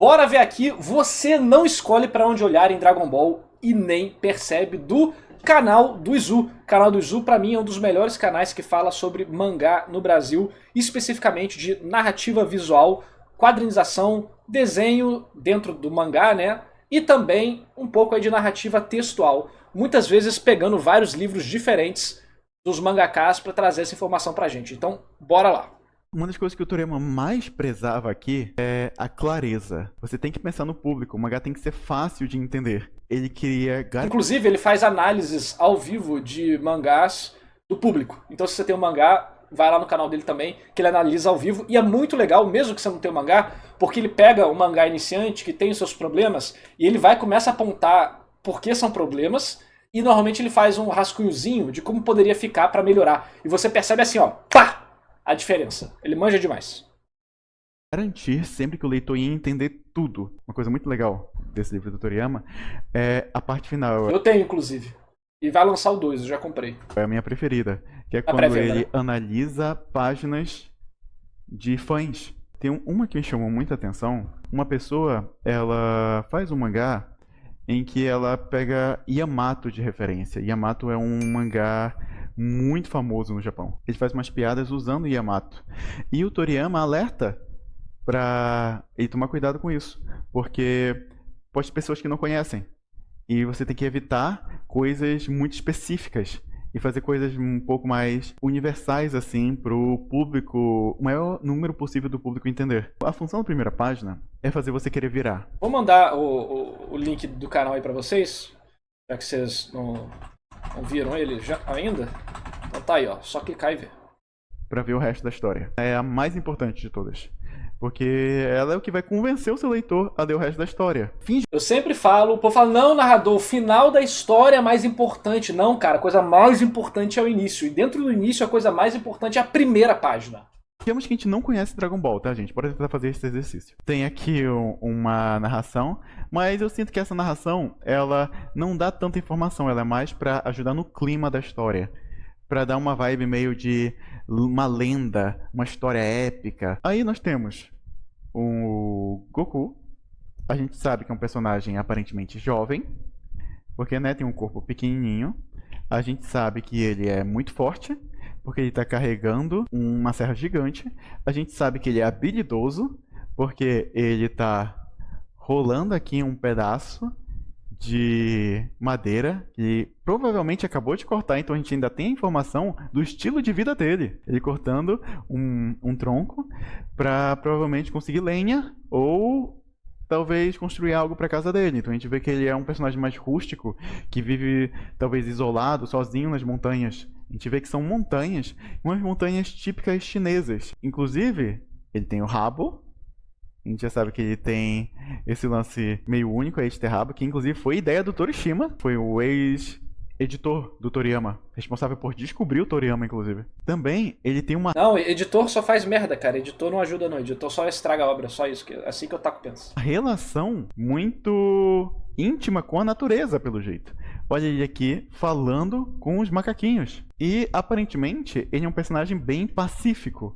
Bora ver aqui, você não escolhe pra onde olhar em Dragon Ball e nem percebe, do canal do Izu. O canal do Izu pra mim é um dos melhores canais que fala sobre mangá no Brasil, especificamente de narrativa visual, quadrinização, desenho dentro do mangá, né? E também um pouco aí de narrativa textual, muitas vezes pegando vários livros diferentes dos mangakás pra trazer essa informação pra gente. Então, bora lá. Uma das coisas que o Toriyama mais prezava aqui é a clareza. Você tem que pensar no público, o mangá tem que ser fácil de entender. Ele queria... Inclusive, ele faz análises ao vivo de mangás do público. Então, se você tem um mangá, vai lá no canal dele também, que ele analisa ao vivo. E é muito legal, mesmo que você não tenha um mangá, porque ele pega um mangá iniciante que tem os seus problemas e ele vai começa a apontar por que são problemas. E normalmente ele faz um rascunhozinho de como poderia ficar para melhorar. E você percebe assim, ó, pá! A diferença. Ele manja demais. Garantir sempre que o leitor ia entender tudo. Uma coisa muito legal desse livro do Toriyama é a parte final. Eu tenho, inclusive. E vai lançar o 2, eu já comprei. É a minha preferida. Que é A quando pré-venda, ele né? analisa páginas de fãs. Tem uma que me chamou muita atenção. Uma pessoa, ela faz um mangá em que ela pega Yamato de referência. Yamato é um mangá muito famoso no Japão. Ele faz umas piadas usando Yamato. E o Toriyama alerta pra ele tomar cuidado com isso. Porque pode ter pessoas que não conhecem. E você tem que evitar coisas muito específicas. E fazer coisas um pouco mais universais, assim, pro público, o maior número possível do público entender. A função da primeira página é fazer você querer virar. Vou mandar o link do canal aí pra vocês, já que vocês não viram ele ainda. Então tá aí, ó. Só clicar e ver. Pra ver o resto da história. É a mais importante de todas. Porque ela é o que vai convencer o seu leitor a ler o resto da história. Eu sempre falo, o povo fala, não, narrador, o final da história é mais importante. Não, cara, a coisa mais importante é o início. E dentro do início, a coisa mais importante é a primeira página. Digamos que a gente não conhece Dragon Ball, tá, gente? Pode tentar fazer esse exercício. Tem aqui uma narração, mas eu sinto que essa narração, ela não dá tanta informação. Ela é mais pra ajudar no clima da história. Pra dar uma vibe meio de uma lenda, uma história épica. Aí nós temos o Goku. A gente sabe que é um personagem aparentemente jovem, porque, né, tem um corpo pequenininho. A gente sabe que ele é muito forte, porque ele está carregando uma serra gigante. A gente sabe que ele é habilidoso, porque ele está rolando aqui um pedaço de madeira que provavelmente acabou de cortar, então a gente ainda tem a informação do estilo de vida dele. Ele cortando um tronco para provavelmente conseguir lenha ou talvez construir algo para casa dele. Então a gente vê que ele é um personagem mais rústico, que vive talvez isolado, sozinho nas montanhas. A gente vê que são montanhas, umas montanhas típicas chinesas. Inclusive, ele tem o rabo. A gente já sabe que ele tem esse lance meio único aí de ter rabo, que inclusive foi ideia do Torishima, foi o ex-editor do Toriyama, responsável por descobrir o Toriyama, inclusive. Também, ele tem uma Não, editor só faz merda, cara. Editor não ajuda, não. Editor só estraga a obra, só isso. É assim que eu taco penso. relação muito íntima com a natureza, pelo jeito. Olha ele aqui falando com os macaquinhos. E, aparentemente, ele é um personagem bem pacífico.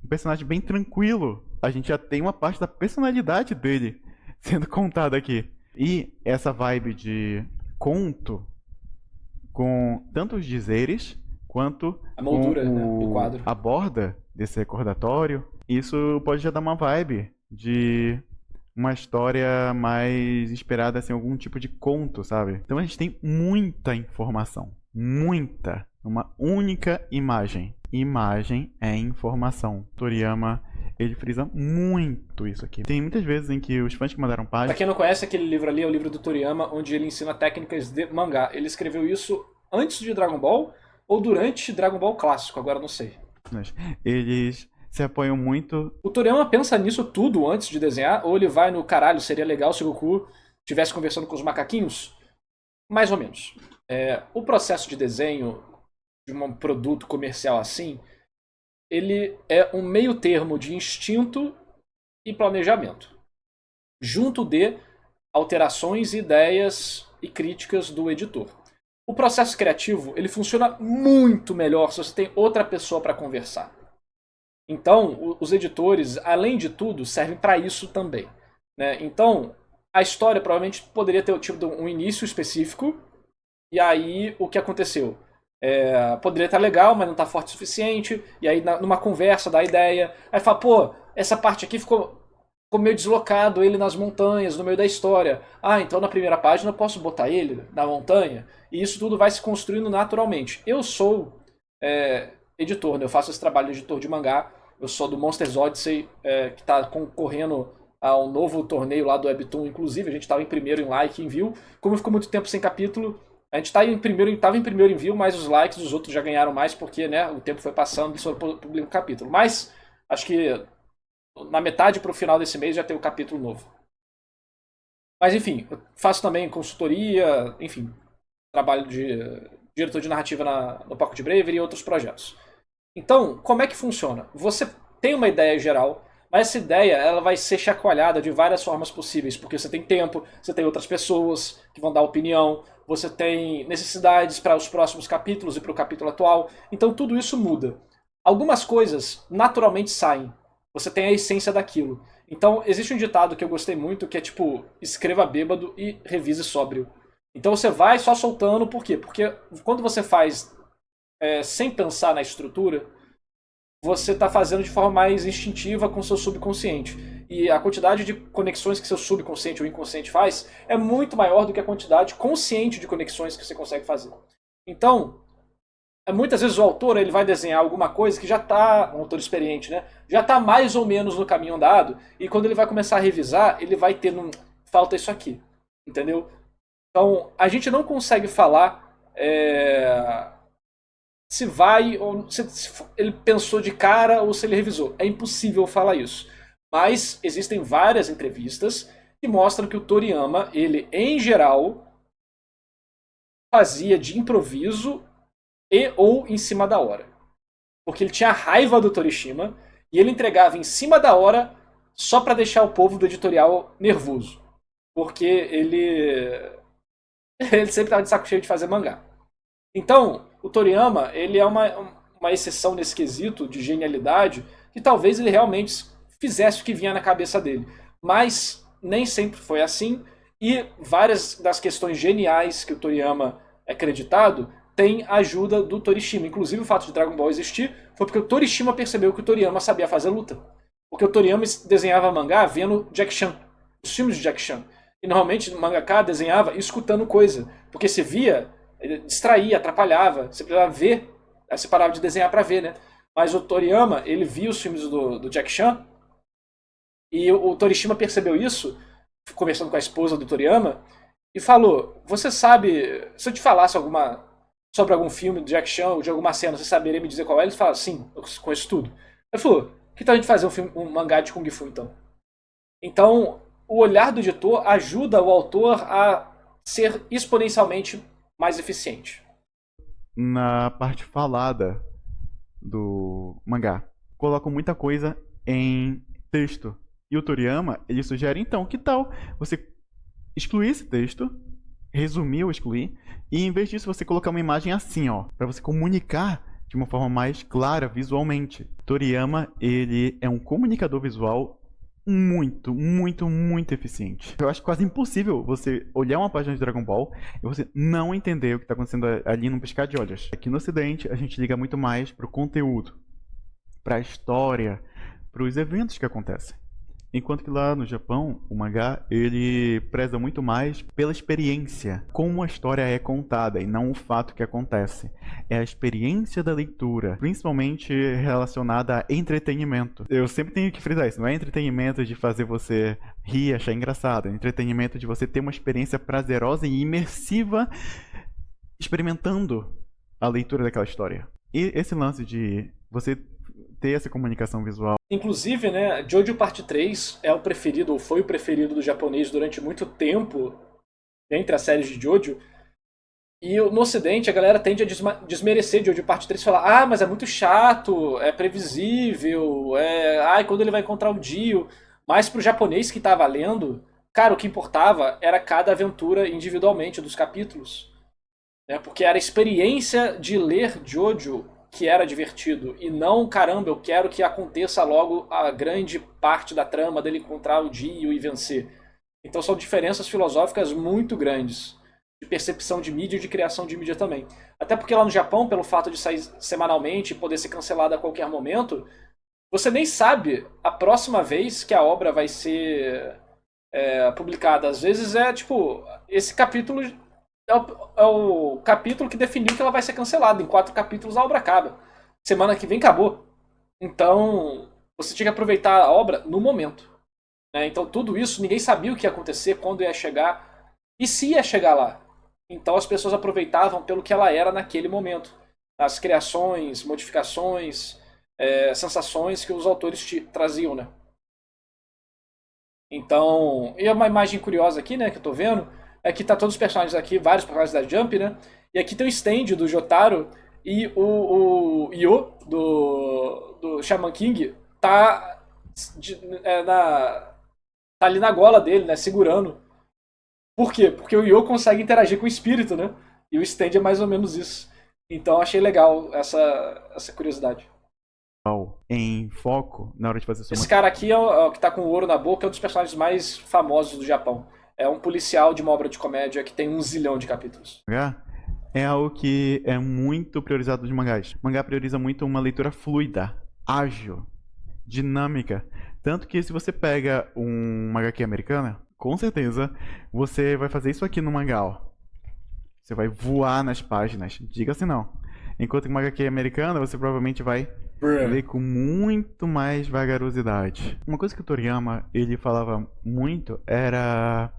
Um personagem bem tranquilo. A gente já tem uma parte da personalidade dele sendo contada aqui. E essa vibe de conto, com tanto os dizeres quanto A moldura, né, do com quadro. a borda desse recordatório, isso pode já dar uma vibe de uma história mais inspirada assim, em algum tipo de conto, sabe? Então a gente tem muita informação. Muita. Uma única imagem. Imagem é informação. Toriyama, ele frisa muito isso aqui. Tem muitas vezes em que os fãs que mandaram Pra páginas... quem não conhece, aquele livro ali é o livro do Toriyama, onde ele ensina técnicas de mangá. Ele escreveu isso antes de Dragon Ball ou durante Dragon Ball clássico, agora não sei. Eles se apoiam muito... O Toriyama pensa nisso tudo antes de desenhar, ou ele vai no caralho, seria legal se o Goku estivesse conversando com os macaquinhos? Mais ou menos. O processo de desenho de um produto comercial assim, ele é um meio termo de instinto e planejamento, junto de alterações, ideias e críticas do editor. O processo criativo ele funciona muito melhor se você tem outra pessoa para conversar. Então, os editores, além de tudo, servem para isso também. né? Então, a história provavelmente poderia ter tido um início específico, e aí o que aconteceu? Poderia estar legal, mas não está forte o suficiente, e aí numa conversa dá a ideia, aí fala, pô, essa parte aqui ficou meio deslocado, ele nas montanhas, no meio da história. Ah, então na primeira página eu posso botar ele na montanha, e isso tudo vai se construindo naturalmente. Eu sou editor, né? Eu faço esse trabalho de editor de mangá, eu sou do Monsters Odyssey, que está concorrendo a um novo torneio lá do Webtoon, inclusive, a gente estava em primeiro em like, em view. Como ficou muito tempo sem capítulo, a gente estava em primeiro em view, mas os likes dos outros já ganharam mais, porque né, o tempo foi passando e só publica um capítulo. Mas, acho que na metade para o final desse mês já tem o capítulo novo. Mas enfim, eu faço também consultoria, enfim, trabalho de diretor de narrativa no Pocket Bravery e outros projetos. Então, como é que funciona? Você tem uma ideia geral, mas essa ideia ela vai ser chacoalhada de várias formas possíveis, porque você tem tempo, você tem outras pessoas que vão dar opinião, você tem necessidades para os próximos capítulos e para o capítulo atual, então tudo isso muda. Algumas coisas naturalmente saem, você tem a essência daquilo. Então, existe um ditado que eu gostei muito, que é tipo, escreva bêbado e revise sóbrio. Então você vai só soltando, por quê? Porque quando você faz sem pensar na estrutura, você está fazendo de forma mais instintiva com o seu subconsciente. E a quantidade de conexões que seu subconsciente ou inconsciente faz é muito maior do que a quantidade consciente de conexões que você consegue fazer. Então, muitas vezes o autor ele vai desenhar alguma coisa que já está, um autor experiente, né? Já está mais ou menos no caminho andado, e quando ele vai começar a revisar, ele vai ter, falta isso aqui, entendeu? Então, a gente não consegue falar se vai ou se ele pensou de cara ou se ele revisou. É impossível falar isso. Mas existem várias entrevistas que mostram que o Toriyama, ele em geral fazia de improviso e ou em cima da hora. Porque ele tinha raiva do Torishima e ele entregava em cima da hora só para deixar o povo do editorial nervoso. Porque ele sempre estava de saco cheio de fazer mangá. Então, o Toriyama, ele é uma exceção nesse quesito de genialidade, que talvez ele realmente fizesse o que vinha na cabeça dele. Mas nem sempre foi assim, e várias das questões geniais que o Toriyama é creditado tem a ajuda do Torishima. Inclusive o fato de Dragon Ball existir foi porque o Torishima percebeu que o Toriyama sabia fazer luta. Porque o Toriyama desenhava mangá vendo Jack Chan, os filmes de Jack Chan. E normalmente o mangaka desenhava escutando coisa, porque se via ele distraía, atrapalhava. Você precisava ver, aí você parava de desenhar para ver, né? Mas o Toriyama, ele via os filmes do Jack Chan e o Torishima percebeu isso, conversando com a esposa do Toriyama, e falou: você sabe, se eu te falasse sobre algum filme do Jack Chan ou de alguma cena, você saberia me dizer qual é? Ele fala: sim, eu conheço tudo. Ele falou: que tal a gente fazer um mangá de Kung Fu então? Então, o olhar do editor ajuda o autor a ser exponencialmente mais eficiente. Na parte falada do mangá, colocam muita coisa em texto. E o Toriyama, ele sugere então, que tal você excluir esse texto, resumir ou excluir, e em vez disso você colocar uma imagem assim, ó, para você comunicar de uma forma mais clara visualmente. Toriyama, ele é um comunicador visual muito, muito, muito eficiente. Eu acho quase impossível você olhar uma página de Dragon Ball e você não entender o que está acontecendo ali num piscar de olhos. Aqui no Ocidente, a gente liga muito mais pro conteúdo, pra história, pros eventos que acontecem. Enquanto que lá no Japão, o mangá, ele preza muito mais pela experiência, como a história é contada e não o fato que acontece. É a experiência da leitura, principalmente relacionada a entretenimento. Eu sempre tenho que frisar isso, não é entretenimento de fazer você rir, achar engraçado, é entretenimento de você ter uma experiência prazerosa e imersiva experimentando a leitura daquela história. E esse lance de você ter essa comunicação visual. Inclusive, né, Jojo Parte 3 é o preferido, ou foi o preferido do japonês durante muito tempo, entre as séries de Jojo. E no ocidente a galera tende a desmerecer Jojo Parte 3 e falar: ah, mas é muito chato, é previsível, ai, quando ele vai encontrar o Dio. Mas pro japonês que tava lendo, cara, o que importava era cada aventura individualmente dos capítulos. Né? Porque era a experiência de ler Jojo que era divertido e não, caramba, eu quero que aconteça logo a grande parte da trama dele encontrar o Dio e vencer. Então são diferenças filosóficas muito grandes de percepção de mídia e de criação de mídia também. Até porque lá no Japão, pelo fato de sair semanalmente e poder ser cancelada a qualquer momento, você nem sabe a próxima vez que a obra vai ser publicada. Às vezes é tipo, esse capítulo é o capítulo que definiu que ela vai ser cancelada. Em 4 capítulos a obra acaba. Semana que vem acabou. Então você tinha que aproveitar a obra no momento. Né? Então tudo isso, ninguém sabia o que ia acontecer, quando ia chegar e se ia chegar lá. Então as pessoas aproveitavam pelo que ela era naquele momento. As criações, modificações, sensações que os autores traziam, né? Então, e uma imagem curiosa aqui, né, que eu tô vendo, é que tá todos os personagens aqui, vários personagens da Jump, né? E aqui tem o stand do Jotaro e o Io do Shaman King tá tá ali na gola dele, né, segurando. Por quê? Porque o Io consegue interagir com o espírito, né? E o stand é mais ou menos isso. Então achei legal essa curiosidade. Em foco na hora de fazer sua Esse cara aqui é o que tá com o ouro na boca, é um dos personagens mais famosos do Japão. É um policial de uma obra de comédia que tem 1 zilhão de capítulos. mangá. É algo que é muito priorizado nos mangás. O mangá prioriza muito uma leitura fluida, ágil, dinâmica. Tanto que se você pega uma HQ americana, com certeza você vai fazer isso aqui no mangá, ó. Você vai voar nas páginas, diga-se não. Enquanto que uma HQ americana, você provavelmente vai ler com muito mais vagarosidade. Uma coisa que o Toriyama ele falava muito era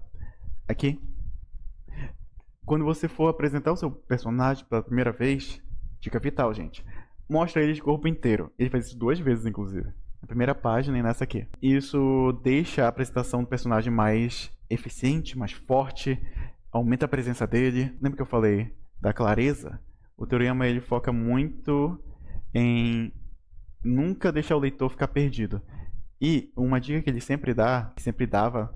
aqui. Quando você for apresentar o seu personagem pela primeira vez, dica vital, gente. Mostra ele de corpo inteiro. Ele faz isso 2 vezes, inclusive. Na primeira página e nessa aqui. Isso deixa a apresentação do personagem mais eficiente, mais forte, aumenta a presença dele. Lembra que eu falei da clareza? O Toriyama ele foca muito em nunca deixar o leitor ficar perdido. E uma dica que ele sempre dava,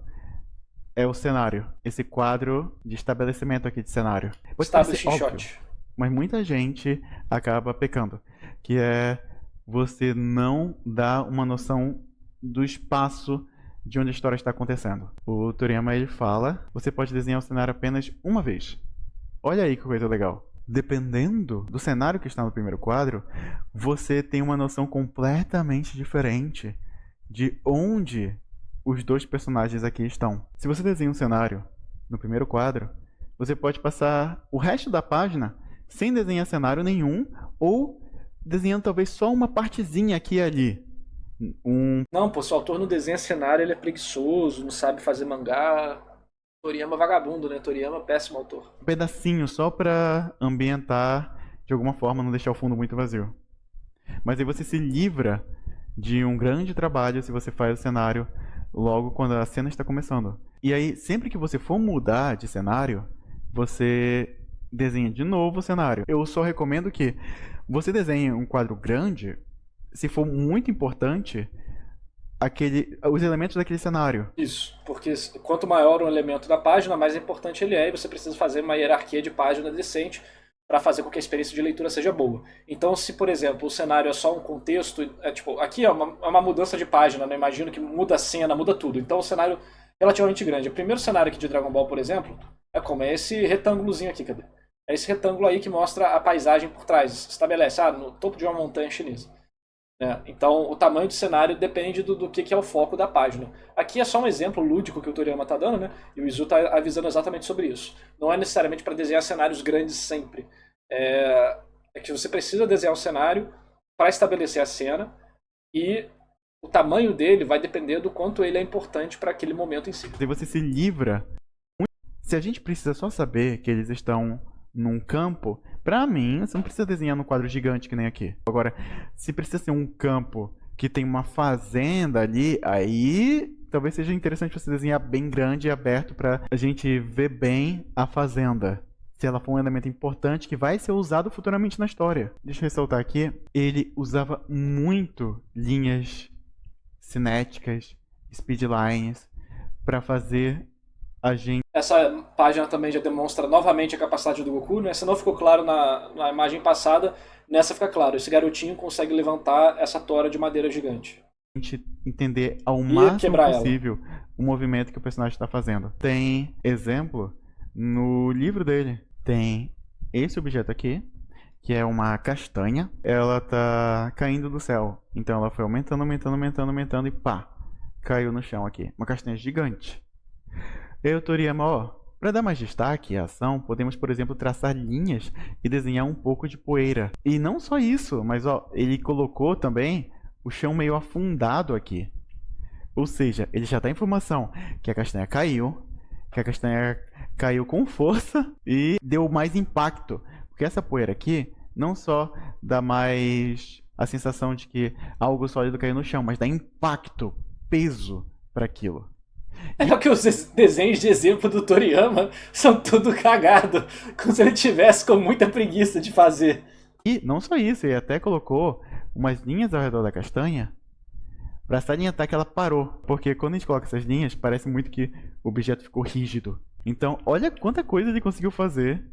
é o cenário. Esse quadro de estabelecimento aqui de cenário. Pode parecer óbvio, mas muita gente acaba pecando. Que é você não dar uma noção do espaço de onde a história está acontecendo. O Toriyama ele fala, você pode desenhar o cenário apenas uma vez. Olha aí que coisa legal. Dependendo do cenário que está no primeiro quadro, você tem uma noção completamente diferente de onde os 2 personagens aqui estão. Se você desenha um cenário no primeiro quadro, você pode passar o resto da página sem desenhar cenário nenhum ou desenhando talvez só uma partezinha aqui e ali. Não, pô, se o autor não desenha cenário, ele é preguiçoso, não sabe fazer mangá. Toriyama vagabundo, né? Toriyama péssimo autor. Um pedacinho só pra ambientar de alguma forma, não deixar o fundo muito vazio. Mas aí você se livra de um grande trabalho se você faz o cenário logo quando a cena está começando. E aí, sempre que você for mudar de cenário, você desenha de novo o cenário. Eu só recomendo que você desenhe um quadro grande, se for muito importante, os elementos daquele cenário. Isso, porque quanto maior o elemento da página, mais importante ele é, e você precisa fazer uma hierarquia de página decente para fazer com que a experiência de leitura seja boa. Então, se, por exemplo, o cenário é só um contexto, tipo, aqui é uma mudança de página, né? Imagino que muda a cena, muda tudo. Então, o cenário é relativamente grande. O primeiro cenário aqui de Dragon Ball, por exemplo, é esse retângulozinho aqui, cadê? É esse retângulo aí que mostra a paisagem por trás. Estabelece, no topo de uma montanha chinesa. Né? Então, o tamanho do cenário depende do que é o foco da página. Aqui é só um exemplo lúdico que o Toriyama está dando, né? E o Izu está avisando exatamente sobre isso. Não é necessariamente para desenhar cenários grandes sempre. É que você precisa desenhar um cenário para estabelecer a cena e o tamanho dele vai depender do quanto ele é importante para aquele momento em si. Se você se livra... Se a gente precisa só saber que eles estão num campo, pra mim, você não precisa desenhar num quadro gigante que nem aqui. Agora, se precisa ser um campo que tem uma fazenda ali, aí talvez seja interessante você desenhar bem grande e aberto pra a gente ver bem a fazenda. Se ela for um elemento importante que vai ser usado futuramente na história. Deixa eu ressaltar aqui, ele usava muito linhas cinéticas, speedlines, pra fazer a gente Essa página também já demonstra novamente a capacidade do Goku, né? Se não ficou claro na imagem passada, nessa fica claro. Esse garotinho consegue levantar essa tora de madeira gigante. entender ao E máximo quebrar ela. possível o movimento que o personagem está fazendo. Tem exemplo no livro dele. Tem esse objeto aqui, que é uma castanha. Ela tá caindo do céu. Então ela foi aumentando, aumentando, aumentando, aumentando e pá, caiu no chão aqui. Uma castanha gigante. Eu, Toriyama, ó, para dar mais destaque à ação, podemos, por exemplo, traçar linhas e desenhar um pouco de poeira. E não só isso, mas ó, ele colocou também o chão meio afundado aqui. Ou seja, ele já dá a informação que a castanha caiu com força e deu mais impacto. Porque essa poeira aqui não só dá mais a sensação de que algo sólido caiu no chão, mas dá impacto, peso para aquilo. É que os desenhos de exemplo do Toriyama são tudo cagado, como se ele tivesse com muita preguiça de fazer. E não só isso, ele até colocou umas linhas ao redor da castanha para salientar que ela parou. Porque quando a gente coloca essas linhas, parece muito que o objeto ficou rígido. Então, olha quanta coisa ele conseguiu fazer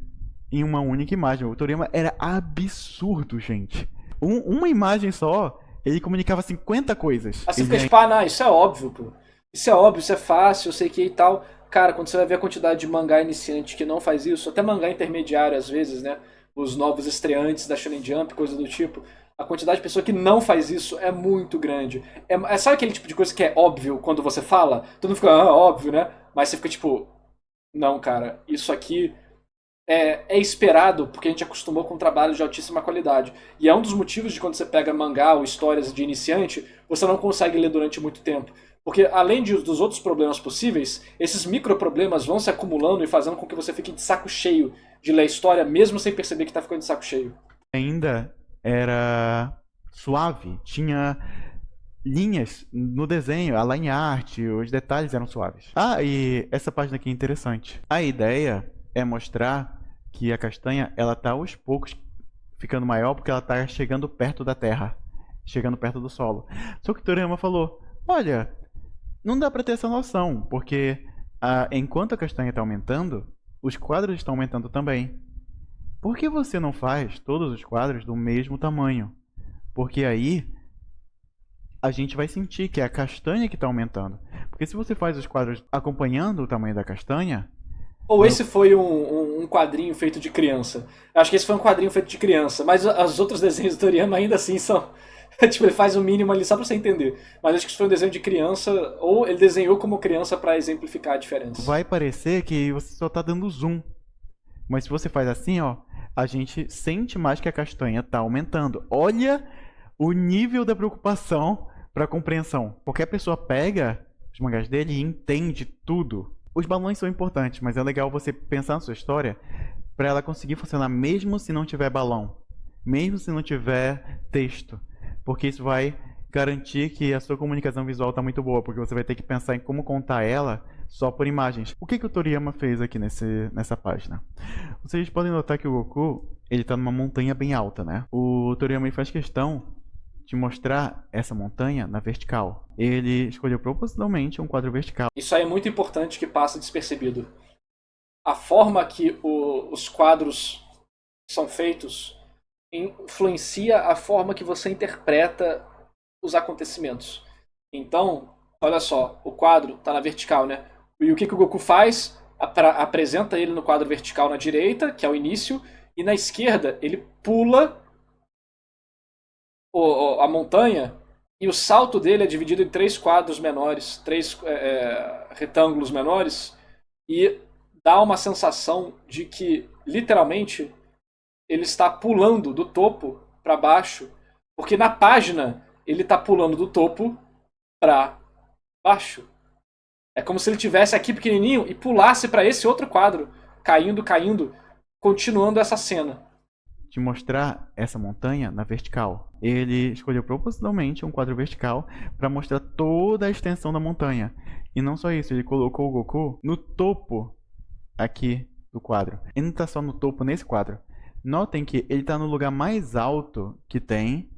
em uma única imagem. O Toriyama era absurdo, gente. Uma imagem só, ele comunicava 50 coisas. Assim Ele fica tipo, ah, não, isso é óbvio, pô. Isso é óbvio, isso é fácil, eu sei que e tal. Cara, quando você vai ver a quantidade de mangá iniciante que não faz isso, até mangá intermediário às vezes, né? Os novos estreantes da Shonen Jump, coisa do tipo. A quantidade de pessoa que não faz isso é muito grande. Sabe aquele tipo de coisa que é óbvio quando você fala? Todo mundo fica, ah, óbvio, né? Mas você fica tipo, não, cara, isso aqui é esperado porque a gente acostumou com um trabalho de altíssima qualidade. E é um dos motivos de quando você pega mangá ou histórias de iniciante, você não consegue ler durante muito tempo. Porque além dos outros problemas possíveis, esses microproblemas vão se acumulando e fazendo com que você fique de saco cheio de ler a história, mesmo sem perceber que está ficando de saco cheio. ainda era suave, tinha linhas no desenho, a line art, os detalhes eram suaves. Ah, e essa página aqui é interessante. A ideia é mostrar que a castanha, ela tá aos poucos ficando maior porque ela tá chegando perto da terra, chegando perto do solo. Só que o Toriyama falou, olha, não dá pra ter essa noção, porque enquanto a castanha tá aumentando, os quadros estão aumentando também. Por que você não faz todos os quadros do mesmo tamanho? Porque aí a gente vai sentir que é a castanha que está aumentando. Porque se você faz os quadros acompanhando o tamanho da castanha. Ou esse foi um quadrinho feito de criança. Acho que esse foi um quadrinho feito de criança, mas os outros desenhos do Toriyama ainda assim são. Tipo, ele faz o mínimo ali só pra você entender. Mas acho que isso foi um desenho de criança, ou ele desenhou como criança pra exemplificar a diferença. Vai parecer que você só está dando zoom. Mas se você faz assim, ó, a gente sente mais que a castanha está aumentando. Olha o nível da preocupação para compreensão. Qualquer pessoa pega os mangás dele e entende tudo. Os balões são importantes, mas é legal você pensar na sua história para ela conseguir funcionar mesmo se não tiver balão, mesmo se não tiver texto, porque isso vai garantir que a sua comunicação visual está muito boa, porque você vai ter que pensar em como contar ela só por imagens. O que o Toriyama fez aqui nessa página? Vocês podem notar que o Goku, ele tá numa montanha bem alta, né? O Toriyama faz questão de mostrar essa montanha na vertical. Ele escolheu propositalmente um quadro vertical. Isso aí é muito importante que passa despercebido. A forma que os quadros são feitos influencia a forma que você interpreta os acontecimentos. Então, olha só, o quadro está na vertical, né? E o que o Goku faz? Apresenta ele no quadro vertical na direita, que é o início, e na esquerda ele pula a montanha e o salto dele é dividido em 3 quadros menores, 3 retângulos menores, e dá uma sensação de que, literalmente, ele está pulando do topo para baixo, porque na página ele está pulando do topo para baixo. É como se ele tivesse aqui pequenininho e pulasse para esse outro quadro, caindo, caindo, continuando essa cena. De mostrar essa montanha na vertical. Ele escolheu propositalmente um quadro vertical para mostrar toda a extensão da montanha. E não só isso, ele colocou o Goku no topo aqui do quadro. Ele não está só no topo nesse quadro. Notem que ele está no lugar mais alto que tem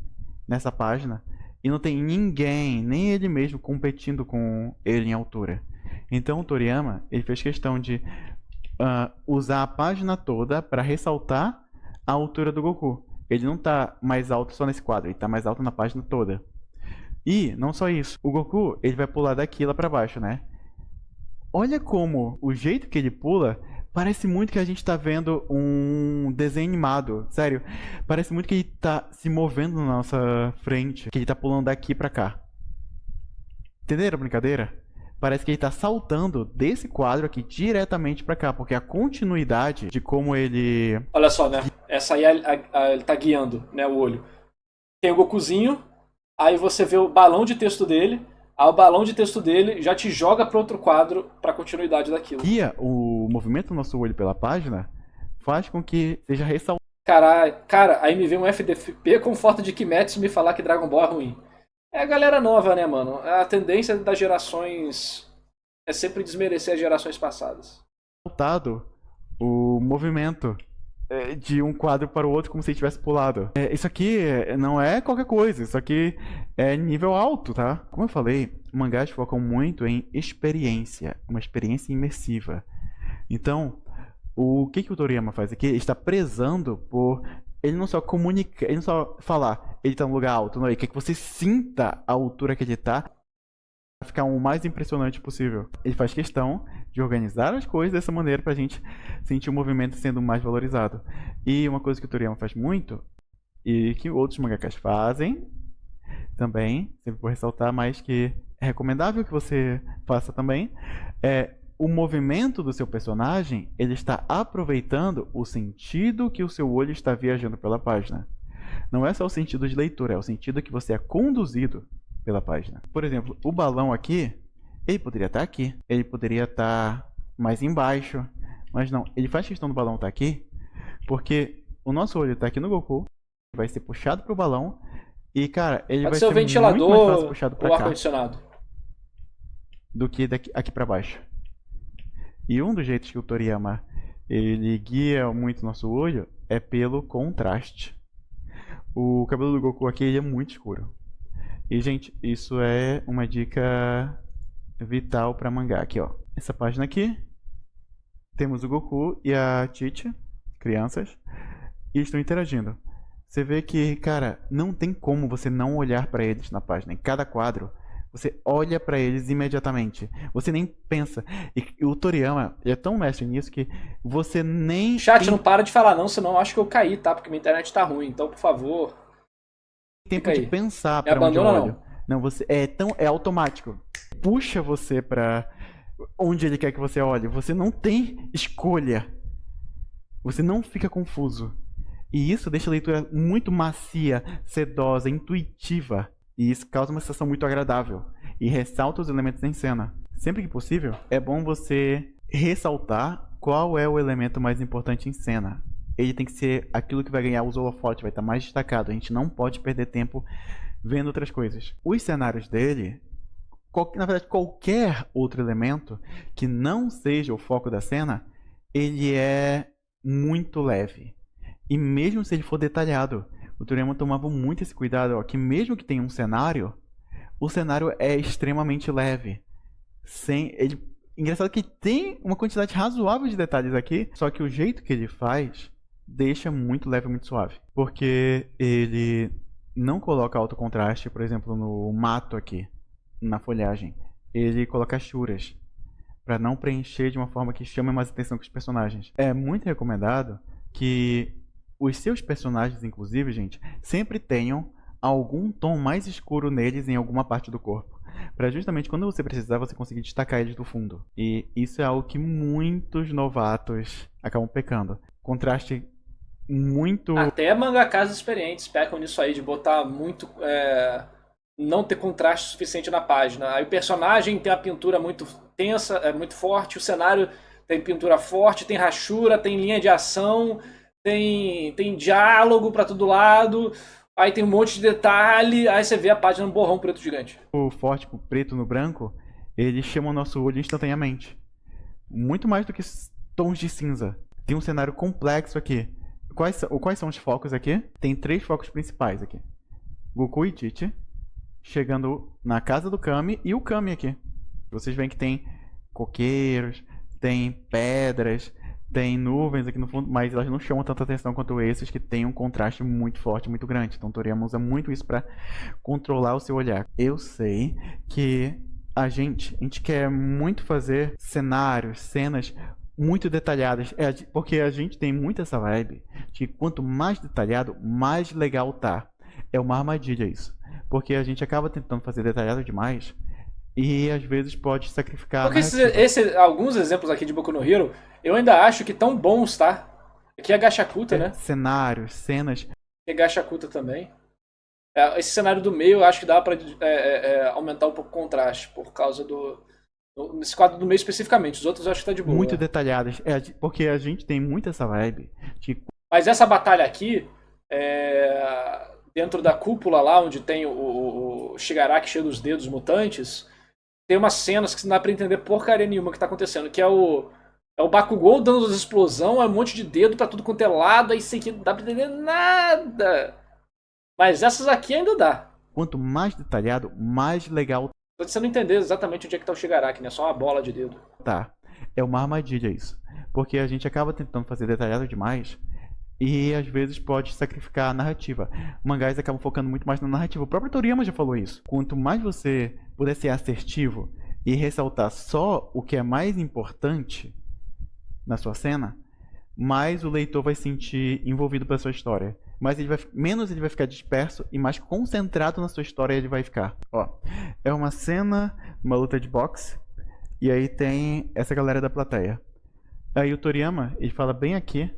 nessa página e não tem ninguém, nem ele mesmo, competindo com ele em altura. Então o Toriyama, ele fez questão de usar a página toda para ressaltar a altura do Goku. Ele não tá mais alto só nesse quadro, ele tá mais alto na página toda. E não só isso, o Goku, ele vai pular daqui lá pra baixo, né? Olha como o jeito que ele pula parece muito que a gente tá vendo um desenho animado. Sério, parece muito que ele tá se movendo na nossa frente, que ele tá pulando daqui pra cá. Entenderam a brincadeira? Parece que ele tá saltando desse quadro aqui diretamente pra cá, porque a continuidade de como ele... Olha só, né? Essa aí ele tá guiando, né, o olho. Tem o Gokuzinho, aí você vê o balão de texto dele, aí o balão de texto dele já te joga para outro quadro para continuidade daquilo. Guia o movimento do nosso olho pela página faz com que seja ressaltado. Cara, aí me vem um FDP com foto de Kimetsu me falar que Dragon Ball é ruim. É a galera nova, né, mano? A tendência das gerações é sempre desmerecer as gerações passadas. O movimento de um quadro para o outro como se ele tivesse pulado. Isso aqui não é qualquer coisa, isso aqui é nível alto, tá? Como eu falei, mangás focam muito em experiência, uma experiência imersiva. Então, o que o Toriyama faz aqui? Ele está prezando por... Ele não só comunica, ele não só falar, ele tá num lugar alto, não, ele quer que você sinta a altura que ele tá para ficar o mais impressionante possível. Ele faz questão de organizar as coisas dessa maneira pra gente sentir o movimento sendo mais valorizado. E uma coisa que o Toriyama faz muito, e que outros mangakas fazem também, sempre vou ressaltar, mas que é recomendável que você faça também, é o movimento do seu personagem, ele está aproveitando o sentido que o seu olho está viajando pela página. Não é só o sentido de leitura, é o sentido que você é conduzido pela página. Por exemplo, o balão aqui, ele poderia estar aqui, ele poderia estar mais embaixo, mas não, ele faz questão do balão estar aqui, porque o nosso olho está aqui no Goku, vai ser puxado para o balão, e cara, ele Pode vai ser o ser ventilador muito mais fácil puxado ou para cá ar-condicionado. do que aqui para baixo. E um dos jeitos que o Toriyama ele guia muito nosso olho é pelo contraste. O cabelo do Goku aqui ele é muito escuro. E, gente, isso é uma dica vital para mangá. Aqui, ó. Essa página aqui, temos o Goku e a Chichi, crianças, e estão interagindo. Você vê que, cara, não tem como você não olhar para eles na página. Em cada quadro, você olha para eles imediatamente. Você nem pensa. E o Toriyama é tão mestre nisso que você nem... Chat, não para de falar não, senão eu acho que eu caí, tá? Porque minha internet tá ruim. Então, por favor... tempo de pensar para onde eu olho. Não, você é automático. Puxa você para onde ele quer que você olhe. Você não tem escolha. Você não fica confuso. E isso deixa a leitura muito macia, sedosa, intuitiva. E isso causa uma sensação muito agradável. E ressalta os elementos em cena. Sempre que possível, é bom você ressaltar qual é o elemento mais importante em cena. Ele tem que ser aquilo que vai ganhar os holofotes, vai estar mais destacado. A gente não pode perder tempo vendo outras coisas. Os cenários dele, na verdade, qualquer outro elemento que não seja o foco da cena, ele é muito leve. E mesmo se ele for detalhado, o Toriyama tomava muito esse cuidado, ó, que mesmo que tenha um cenário, o cenário é extremamente leve. Engraçado que tem uma quantidade razoável de detalhes aqui, só que o jeito que ele faz deixa muito leve, muito suave. Porque ele não coloca alto contraste, por exemplo, no mato aqui, na folhagem. Ele coloca churas, para não preencher de uma forma que chame mais atenção que os personagens. É muito recomendado que os seus personagens, inclusive, gente, sempre tenham algum tom mais escuro neles em alguma parte do corpo. Para justamente quando você precisar, você conseguir destacar eles do fundo. E isso é algo que muitos novatos acabam pecando. Contraste muito... Até mangakas experientes pecam nisso aí, de botar muito... não ter contraste suficiente na página. Aí o personagem tem a pintura muito tensa, muito forte, o cenário tem pintura forte, tem rachura, tem linha de ação, tem diálogo pra todo lado, aí tem um monte de detalhe, aí você vê a página no borrão preto gigante. O forte pro preto no branco, ele chama o nosso olho instantaneamente. Muito mais do que tons de cinza. Tem um cenário complexo aqui. Quais são os focos aqui? Tem 3 focos principais aqui. Goku e Chichi chegando na casa do Kami e o Kami aqui. Vocês veem que tem coqueiros, tem pedras, tem nuvens aqui no fundo, mas elas não chamam tanta atenção quanto esses que tem um contraste muito forte, muito grande. Então Toriyama usa muito isso para controlar o seu olhar. Eu sei que a gente quer muito fazer cenários, cenas muito detalhadas, porque a gente tem muito essa vibe de quanto mais detalhado, mais legal tá. É uma armadilha isso, porque a gente acaba tentando fazer detalhado demais e às vezes pode sacrificar a Porque narrativa. alguns exemplos aqui de Boku no Hero, eu ainda acho que tão bons, tá? Aqui é Gachakuta, né? Cenários, cenas. É Gachakuta também. Esse cenário do meio eu acho que dá pra aumentar um pouco o contraste, por causa do. Nesse quadro do meio especificamente. Os outros eu acho que tá de boa. Muito detalhadas. Porque a gente tem muito essa vibe de Mas essa batalha aqui, dentro da cúpula lá, onde tem o Shigaraki cheio dos dedos mutantes, tem umas cenas que não dá pra entender porcaria nenhuma que tá acontecendo, que é o Bakugou dando as explosão, é um monte de dedo pra tudo quanto é lado, aí isso aqui não dá pra entender nada. Mas essas aqui ainda dá. quanto mais detalhado, mais legal Só de você não entender exatamente onde é que tá o Shigaraki, né? Só uma bola de dedo. tá. É uma armadilha isso. Porque a gente acaba tentando fazer detalhado demais e às vezes pode sacrificar a narrativa. Mangás acabam focando muito mais na narrativa. O próprio Toriyama já falou isso. Quanto mais você puder ser assertivo e ressaltar só o que é mais importante na sua cena, mais o leitor vai se sentir envolvido pela sua história. Menos ele vai ficar disperso e mais concentrado na sua história ele vai ficar. Ó, é uma cena, uma luta de boxe, e aí tem essa galera da plateia. Aí o Toriyama, ele fala bem aqui,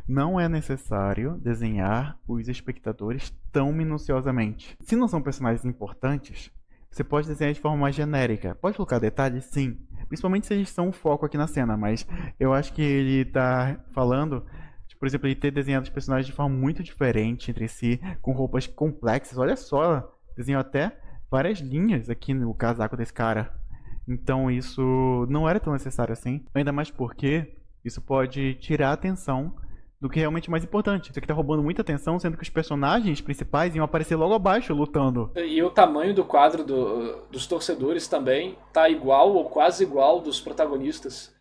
não é necessário desenhar os espectadores tão minuciosamente. Se não são personagens importantes, você pode desenhar de forma mais genérica. Pode colocar detalhes? Sim. Principalmente se eles são o foco aqui na cena, mas eu acho que ele tá falando, de, por exemplo, ele ter desenhado os personagens de forma muito diferente entre si, com roupas complexas. Olha só, desenhou até várias linhas aqui no casaco desse cara. Então isso não era tão necessário assim. Ainda mais porque isso pode tirar a atenção do que realmente é mais importante. Isso aqui tá roubando muita atenção, sendo que os personagens principais iam aparecer logo abaixo lutando. E o tamanho do quadro dos torcedores também tá igual ou quase igual dos protagonistas.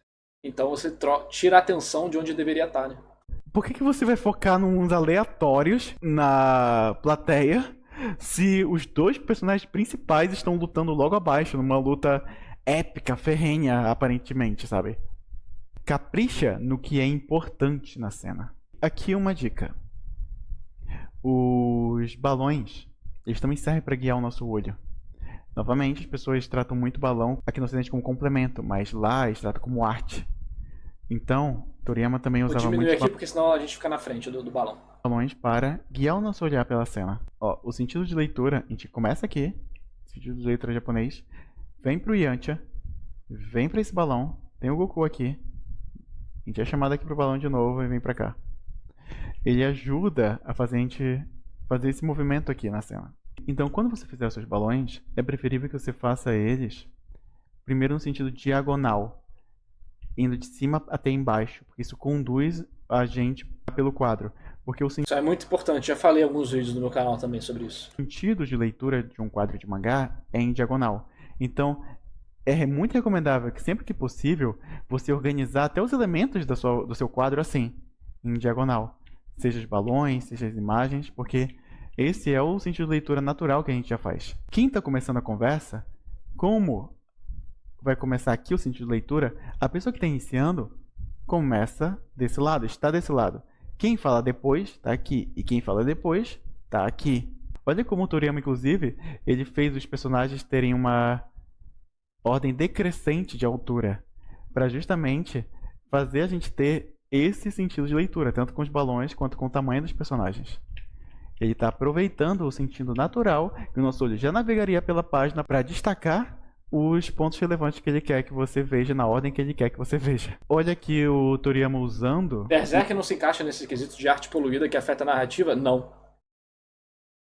Então você tira a atenção de onde deveria estar, né? Por que você vai focar nos aleatórios na plateia se os dois personagens principais estão lutando logo abaixo, numa luta épica, ferrenha, aparentemente, sabe? Capricha no que é importante na cena. Aqui uma dica. Os balões, eles também servem para guiar o nosso olho. Novamente, as pessoas tratam muito balão aqui no Ocidente como complemento, mas lá eles tratam como arte. Então, Toriyama também Vou usava diminuir muito aqui porque senão a gente fica na frente do balão. balões para guiar o nosso olhar pela cena. Ó, o sentido de leitura, a gente começa aqui, sentido de leitura japonês, vem pro Yantia, vem para esse balão, tem o Goku aqui, a gente é chamado aqui pro balão de novo e vem pra cá. Ele ajuda a fazer a gente fazer esse movimento aqui na cena. Então, quando você fizer os seus balões, é preferível que você faça eles primeiro no sentido diagonal, indo de cima até embaixo, porque isso conduz a gente pelo quadro. Porque o Isso é muito importante, já falei em alguns vídeos no meu canal também sobre isso. sentido de leitura de um quadro de mangá é em diagonal. Então, é muito recomendável que sempre que possível você organizar até os elementos do seu quadro assim, em diagonal. Seja os balões, seja as imagens, porque esse é o sentido de leitura natural que a gente já faz. Quem está começando a conversa, como vai começar aqui o sentido de leitura, a pessoa que está iniciando começa desse lado, está desse lado. Quem fala depois está aqui, e quem fala depois está aqui. Olha como o Toriyama, inclusive, ele fez os personagens terem uma ordem decrescente de altura, para justamente fazer a gente ter esse sentido de leitura, tanto com os balões quanto com o tamanho dos personagens. Ele está aproveitando o sentido natural que o nosso olho já navegaria pela página para destacar os pontos relevantes que ele quer que você veja na ordem que ele quer que você veja. Olha aqui o Toriyama usando... Berserk não se encaixa nesse quesito de arte poluída que afeta a narrativa? Não.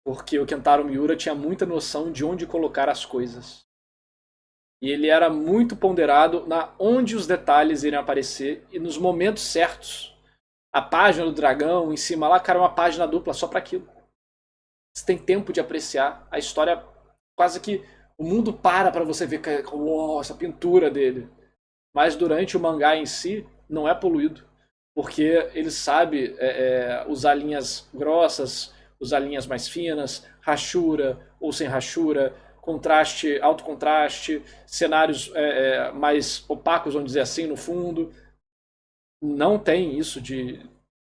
Porque o Kentaro Miura tinha muita noção de onde colocar as coisas. E ele era muito ponderado na onde os detalhes iriam aparecer e nos momentos certos. A página do dragão em cima lá, cara, é uma página dupla só para aquilo. Você tem tempo de apreciar a história quase que O mundo para você ver uau, essa pintura dele. Mas durante o mangá em si, não é poluído. Porque ele sabe usar linhas grossas, usar linhas mais finas, rachura ou sem rachura, contraste, alto contraste, cenários mais opacos, vamos dizer assim, no fundo. Não tem isso de.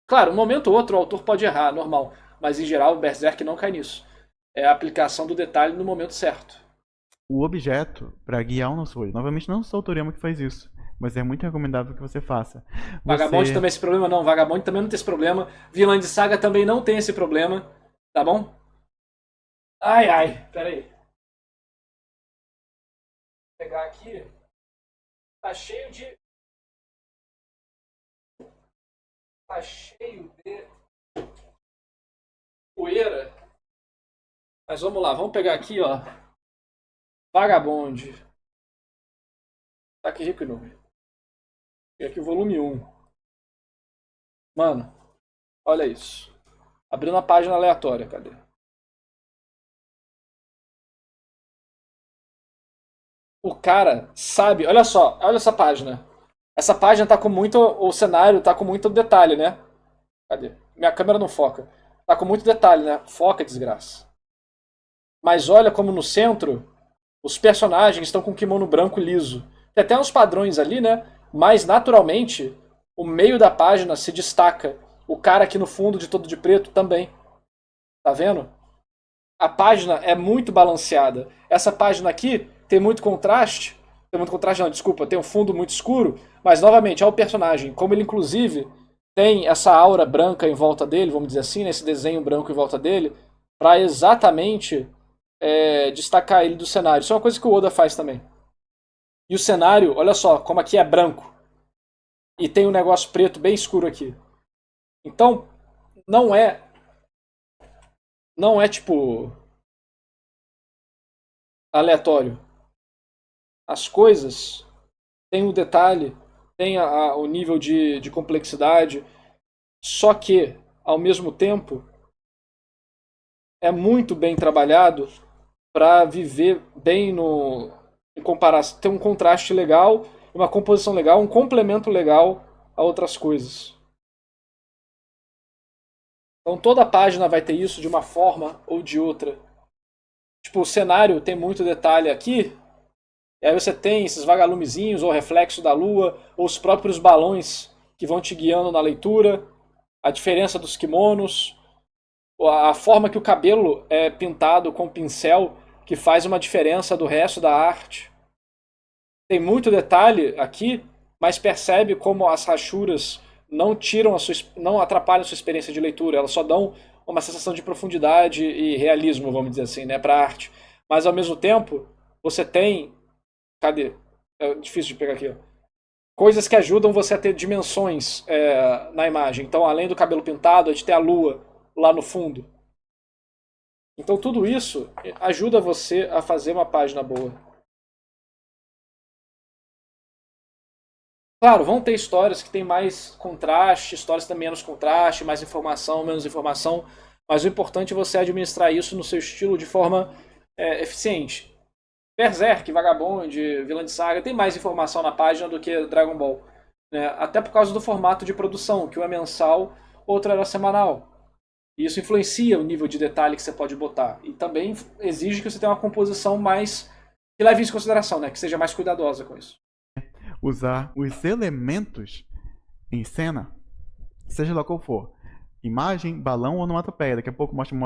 Claro, um momento ou outro o autor pode errar, normal. Mas em geral o Berserk não cai nisso. É a aplicação do detalhe no momento certo. O objeto para guiar o nosso olho. Novamente, não sou o Toriyama que faz isso, mas é muito recomendável que você faça. Vagabond Você também esse problema não. Vagabond também não tem esse problema. Vilã de Saga também não tem esse problema. Tá bom? Ai, ai. Pera aí. Vou pegar aqui. Tá cheio de. Tá cheio de poeira. Mas vamos lá, vamos pegar aqui, ó. Vagabond. Tá aqui rico e novo. Peguei aqui o volume 1. Mano, olha isso. Abrindo uma página aleatória, cadê? O cara sabe, olha só, olha essa página. Essa página tá com muito. O cenário tá com muito detalhe, né? Cadê? Minha câmera não foca. Tá com muito detalhe, né? Foca, desgraça. Mas olha como no centro os personagens estão com kimono branco liso. Tem até uns padrões ali, né? Mas naturalmente o meio da página se destaca. O cara aqui no fundo de todo de preto também. Tá vendo? A página é muito balanceada. Essa página aqui tem muito contraste. Tem muito contraste, não, desculpa. Tem um fundo muito escuro. Mas novamente, é o personagem. Como ele inclusive tem essa aura branca em volta dele, vamos dizer assim, né? Esse desenho branco em volta dele, para exatamente destacar ele do cenário. Isso é uma coisa que o Oda faz também. E o cenário, olha só, como aqui é branco. E tem um negócio preto bem escuro aqui. Então, não é. Não é tipo. Aleatório. As coisas têm o detalhe, têm o nível de complexidade. Só que, ao mesmo tempo, é muito bem trabalhado para viver bem no. Em comparação, ter um contraste legal, uma composição legal, um complemento legal a outras coisas. Então toda página vai ter isso de uma forma ou de outra. Tipo, o cenário tem muito detalhe aqui, e aí você tem esses vagalumezinhos, ou reflexo da lua, ou os próprios balões que vão te guiando na leitura, a diferença dos kimonos, a forma que o cabelo é pintado com pincel, que faz uma diferença do resto da arte. Tem muito detalhe aqui, mas percebe como as rachuras não tiram não atrapalham a sua experiência de leitura, elas só dão uma sensação de profundidade e realismo, vamos dizer assim, né, para a arte. Mas ao mesmo tempo, você tem, cadê? É difícil de pegar aqui, ó. Coisas que ajudam você a ter dimensões na imagem. Então, além do cabelo pintado, a gente tem a lua lá no fundo. Então, tudo isso ajuda você a fazer uma página boa. Claro, vão ter histórias que têm mais contraste, histórias que têm menos contraste, mais informação, menos informação, mas o importante é você administrar isso no seu estilo de forma eficiente. Berserk, Vagabond, Vilã de Saga tem mais informação na página do que Dragon Ball. Né? Até por causa do formato de produção, que um é mensal, outro era semanal. E isso influencia o nível de detalhe que você pode botar. E também exige que você tenha uma composição mais que leve isso em consideração, né? Que seja mais cuidadosa com isso. usar os elementos em cena, seja lá qual for. Imagem, balão ou onomatopeia. Daqui a pouco mostra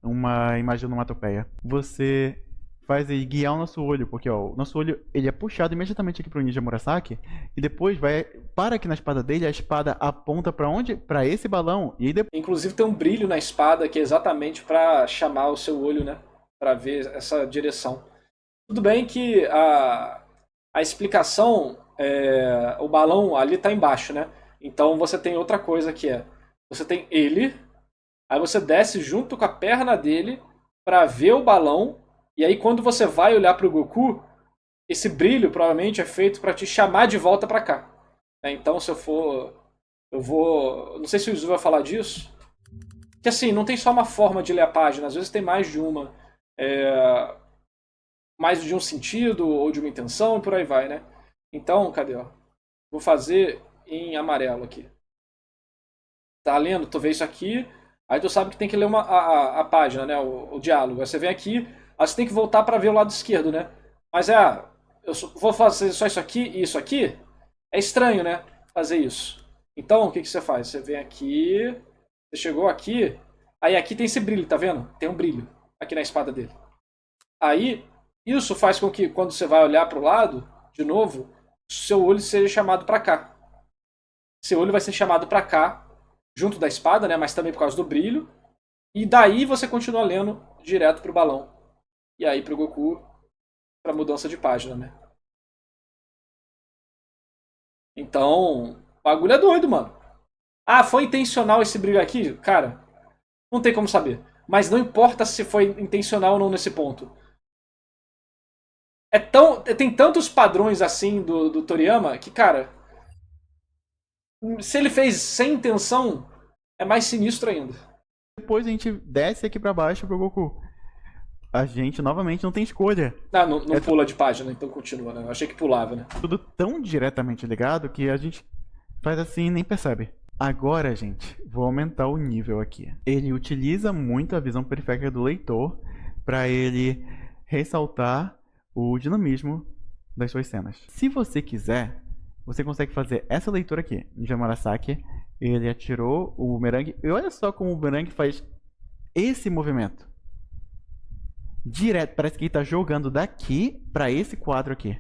uma imagem de onomatopeia. Você faz aí guiar o nosso olho, porque ó, o nosso olho ele é puxado imediatamente aqui pro Ninja Murasaki e depois vai para aqui na espada dele, a espada aponta para onde? Para esse balão e aí depois... Inclusive tem um brilho na espada que é exatamente para chamar o seu olho, né? Para ver essa direção. Tudo bem que a explicação, o balão ali está embaixo, né? Então você tem outra coisa que você tem ele, aí você desce junto com a perna dele para ver o balão, e aí quando você vai olhar para o Goku, esse brilho provavelmente é feito para te chamar de volta para cá. Então se eu vou, não sei se o Izu vai falar disso, que assim, não tem só uma forma de ler a página, às vezes tem mais de uma. mais de um sentido ou de uma intenção e por aí vai, né? Então, cadê, ó? Vou fazer em amarelo aqui. Tá lendo? Tu vê isso aqui, aí tu sabe que tem que ler a página, né? O diálogo. Aí você vem aqui, aí você tem que voltar para ver o lado esquerdo, né? Mas vou fazer só isso aqui e isso aqui? É estranho, né? Fazer isso. Então, o que você faz? Você vem aqui, você chegou aqui, aí aqui tem esse brilho, tá vendo? Tem um brilho aqui na espada dele. Aí, isso faz com que quando você vai olhar pro lado, de novo, seu olho seja chamado para cá. Seu olho vai ser chamado para cá, junto da espada, né? Mas também por causa do brilho. E daí você continua lendo direto pro balão. E aí pro Goku, pra mudança de página, né? Então, o bagulho é doido, mano. Ah, foi intencional esse brilho aqui? Cara, não tem como saber. Mas não importa se foi intencional ou não nesse ponto. Tem tantos padrões assim do Toriyama que, cara, se ele fez sem intenção, é mais sinistro ainda. Depois a gente desce aqui pra baixo pro Goku. A gente novamente não tem escolha. Ah, não pula de página, então continua, né? Eu achei que pulava, né? Tudo tão diretamente ligado que a gente faz assim e nem percebe. Agora, gente, vou aumentar o nível aqui. Ele utiliza muito a visão periférica do leitor para ele ressaltar o dinamismo das suas cenas. Se você quiser, você consegue fazer essa leitura aqui. Ninja Murasaki, ele atirou o bumerangue. E olha só como o bumerangue faz esse movimento. Direto, parece que ele está jogando daqui para esse quadro aqui.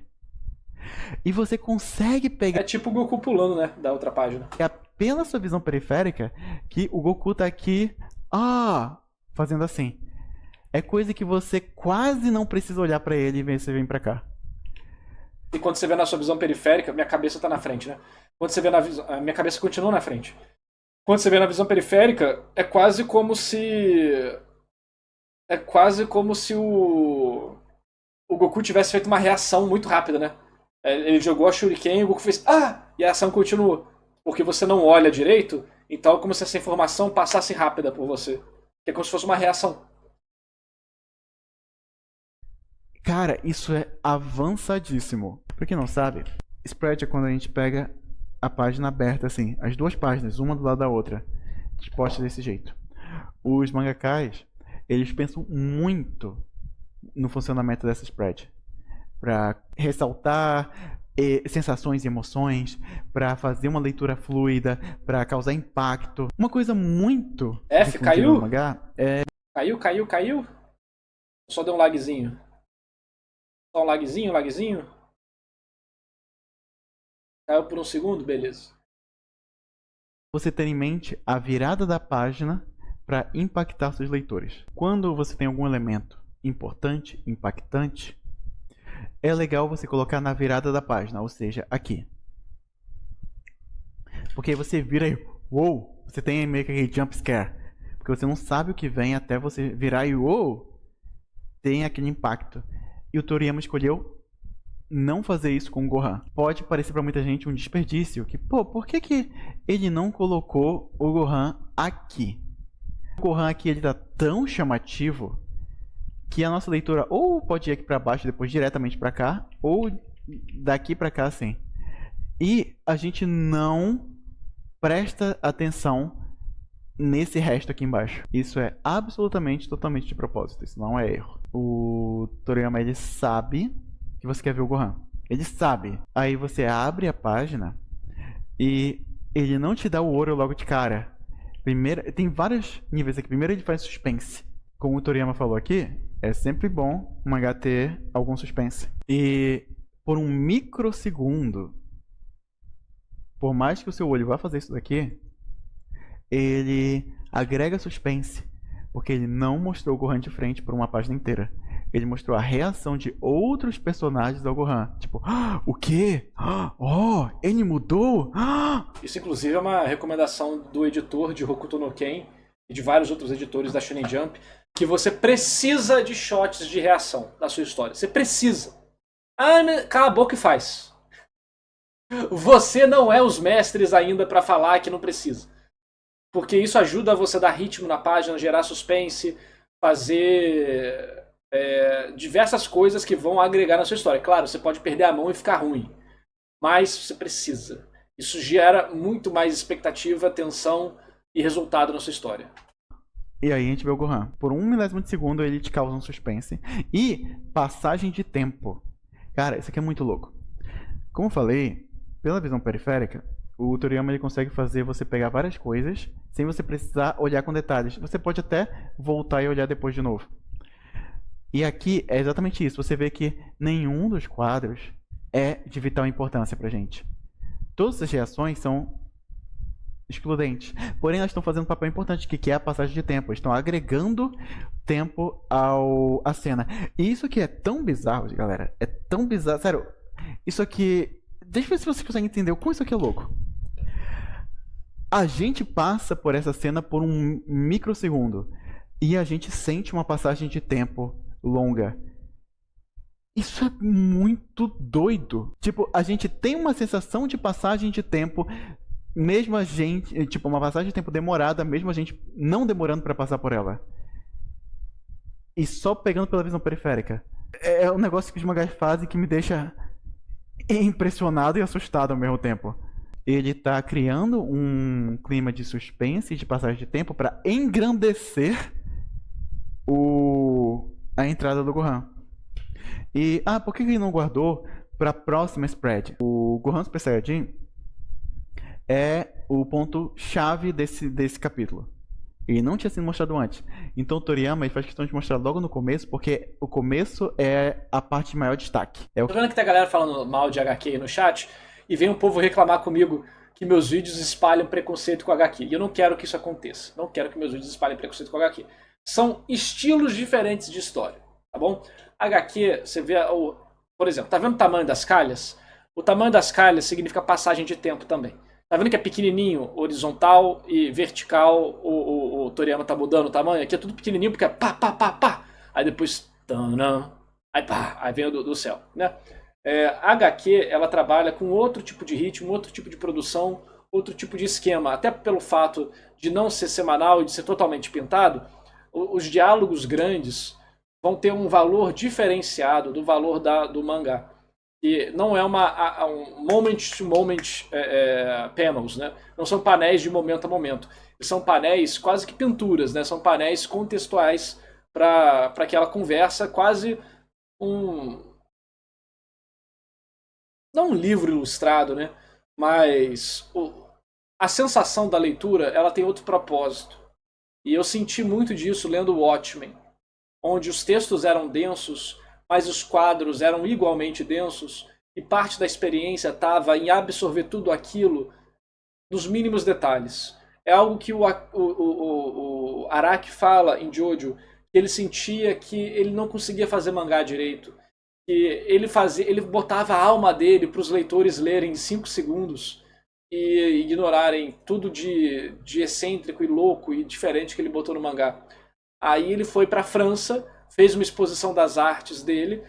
E você consegue pegar... É tipo o Goku pulando, né? Da outra página. É pela sua visão periférica que o Goku tá aqui, fazendo assim. É coisa que você quase não precisa olhar pra ele e você vem pra cá. E quando você vê na sua visão periférica, minha cabeça tá na frente, né? Quando você vê na visão... A minha cabeça continua na frente. Quando você vê na visão periférica, é quase como se... o Goku tivesse feito uma reação muito rápida, né? Ele jogou a Shuriken e o Goku fez e a ação continua. Porque você não olha direito, então é como se essa informação passasse rápida por você. É como se fosse uma reação. Cara, isso é avançadíssimo. Pra quem não sabe, spread é quando a gente pega a página aberta assim, as duas páginas, uma do lado da outra, dispostas desse jeito. Os mangakás, eles pensam muito no funcionamento dessa spread. Pra ressaltar sensações e emoções, para fazer uma leitura fluida, para causar impacto. Uma coisa muito F, caiu? No mangá é... Caiu? Só deu um lagzinho. Só um lagzinho. Caiu por um segundo? Beleza. Você ter em mente a virada da página para impactar seus leitores. Quando você tem algum elemento importante, impactante, é legal você colocar na virada da página, ou seja, aqui. Porque aí você vira e uou, você tem meio que aquele jump scare. Porque você não sabe o que vem até você virar e uou, tem aquele impacto. E o Toriyama escolheu não fazer isso com o Gohan. Pode parecer pra muita gente um desperdício, que por que ele não colocou o Gohan aqui? O Gohan aqui ele tá tão chamativo que a nossa leitura ou pode ir aqui para baixo e depois diretamente para cá, ou daqui para cá assim. E a gente não presta atenção nesse resto aqui embaixo. Isso é absolutamente, totalmente de propósito. Isso não é erro. O Toriyama, ele sabe que você quer ver o Gohan. Ele sabe. Aí você abre a página e ele não te dá o ouro logo de cara. Primeiro, tem vários níveis aqui. Primeiro ele faz suspense. Como o Toriyama falou aqui, é sempre bom um mangá ter algum suspense. E por um microsegundo, por mais que o seu olho vá fazer isso daqui, ele agrega suspense. Porque ele não mostrou o Gohan de frente por uma página inteira. Ele mostrou a reação de outros personagens ao Gohan. Tipo, o quê? Ele mudou? Isso inclusive é uma recomendação do editor de Hokuto no Ken e de vários outros editores da Shonen Jump, que você precisa de shots de reação na sua história. Você precisa. Cala a boca e faz. Você não é os mestres ainda para falar que não precisa. Porque isso ajuda você a dar ritmo na página, gerar suspense, fazer diversas coisas que vão agregar na sua história. Claro, você pode perder a mão e ficar ruim, mas você precisa. Isso gera muito mais expectativa, tensão e resultado na sua história. E aí a gente vê o Gohan. Por 1 milésimo de segundo ele te causa um suspense. E passagem de tempo. Cara, isso aqui é muito louco. Como eu falei, pela visão periférica, o Toriyama ele consegue fazer você pegar várias coisas sem você precisar olhar com detalhes. Você pode até voltar e olhar depois de novo. E aqui é exatamente isso. Você vê que nenhum dos quadros é de vital importância pra gente. Todas as reações são excludentes. Porém, elas estão fazendo um papel importante, que é a passagem de tempo. Eles estão agregando tempo à cena. E isso aqui é tão bizarro, galera. É tão bizarro. Sério, isso aqui... Deixa eu ver se vocês conseguem entender como isso aqui é louco. A gente passa por essa cena por um microsegundo. E a gente sente uma passagem de tempo longa. Isso é muito doido. Tipo, a gente tem uma sensação de passagem de tempo, mesmo a gente, tipo, uma passagem de tempo demorada, mesmo a gente não demorando pra passar por ela. E só pegando pela visão periférica. É um negócio que os mangás fazem que me deixa impressionado e assustado ao mesmo tempo. Ele tá criando um clima de suspense, de passagem de tempo, pra engrandecer a entrada do Gohan. E, por que ele não guardou pra próxima spread? O Gohan Super Saiyajin é o ponto-chave desse capítulo. Ele não tinha sido mostrado antes. Então o Toriyama ele faz questão de mostrar logo no começo, porque o começo é a parte de maior destaque. Tô vendo que tem a galera falando mal de HQ aí no chat, e vem um povo reclamar comigo que meus vídeos espalham preconceito com HQ. E eu não quero que isso aconteça. Não quero que meus vídeos espalhem preconceito com HQ. São estilos diferentes de história, tá bom? HQ, você vê, por exemplo, tá vendo o tamanho das calhas? O tamanho das calhas significa passagem de tempo também. Tá vendo que é pequenininho, horizontal e vertical, o Toriyama tá mudando o tamanho? Aqui é tudo pequenininho porque é pá, pá, pá, pá. Aí depois, tanã, aí pá, aí vem do céu, né? A HQ, ela trabalha com outro tipo de ritmo, outro tipo de produção, outro tipo de esquema. Até pelo fato de não ser semanal e de ser totalmente pintado, os diálogos grandes vão ter um valor diferenciado do valor do mangá. E não é um moment-to-moment panels, né? Não são painéis de momento a momento. São painéis quase que pinturas, né? São painéis contextuais para aquela conversa, quase não um livro ilustrado, né? Mas a sensação da leitura, ela tem outro propósito. E eu senti muito disso lendo Watchmen, onde os textos eram densos, mas os quadros eram igualmente densos, e parte da experiência estava em absorver tudo aquilo nos mínimos detalhes. É algo que o Araki fala em Jojo, que ele sentia que ele não conseguia fazer mangá direito. Que ele botava a alma dele para os leitores lerem em 5 segundos e ignorarem tudo de excêntrico e louco e diferente que ele botou no mangá. Aí ele foi para a França, fez uma exposição das artes dele,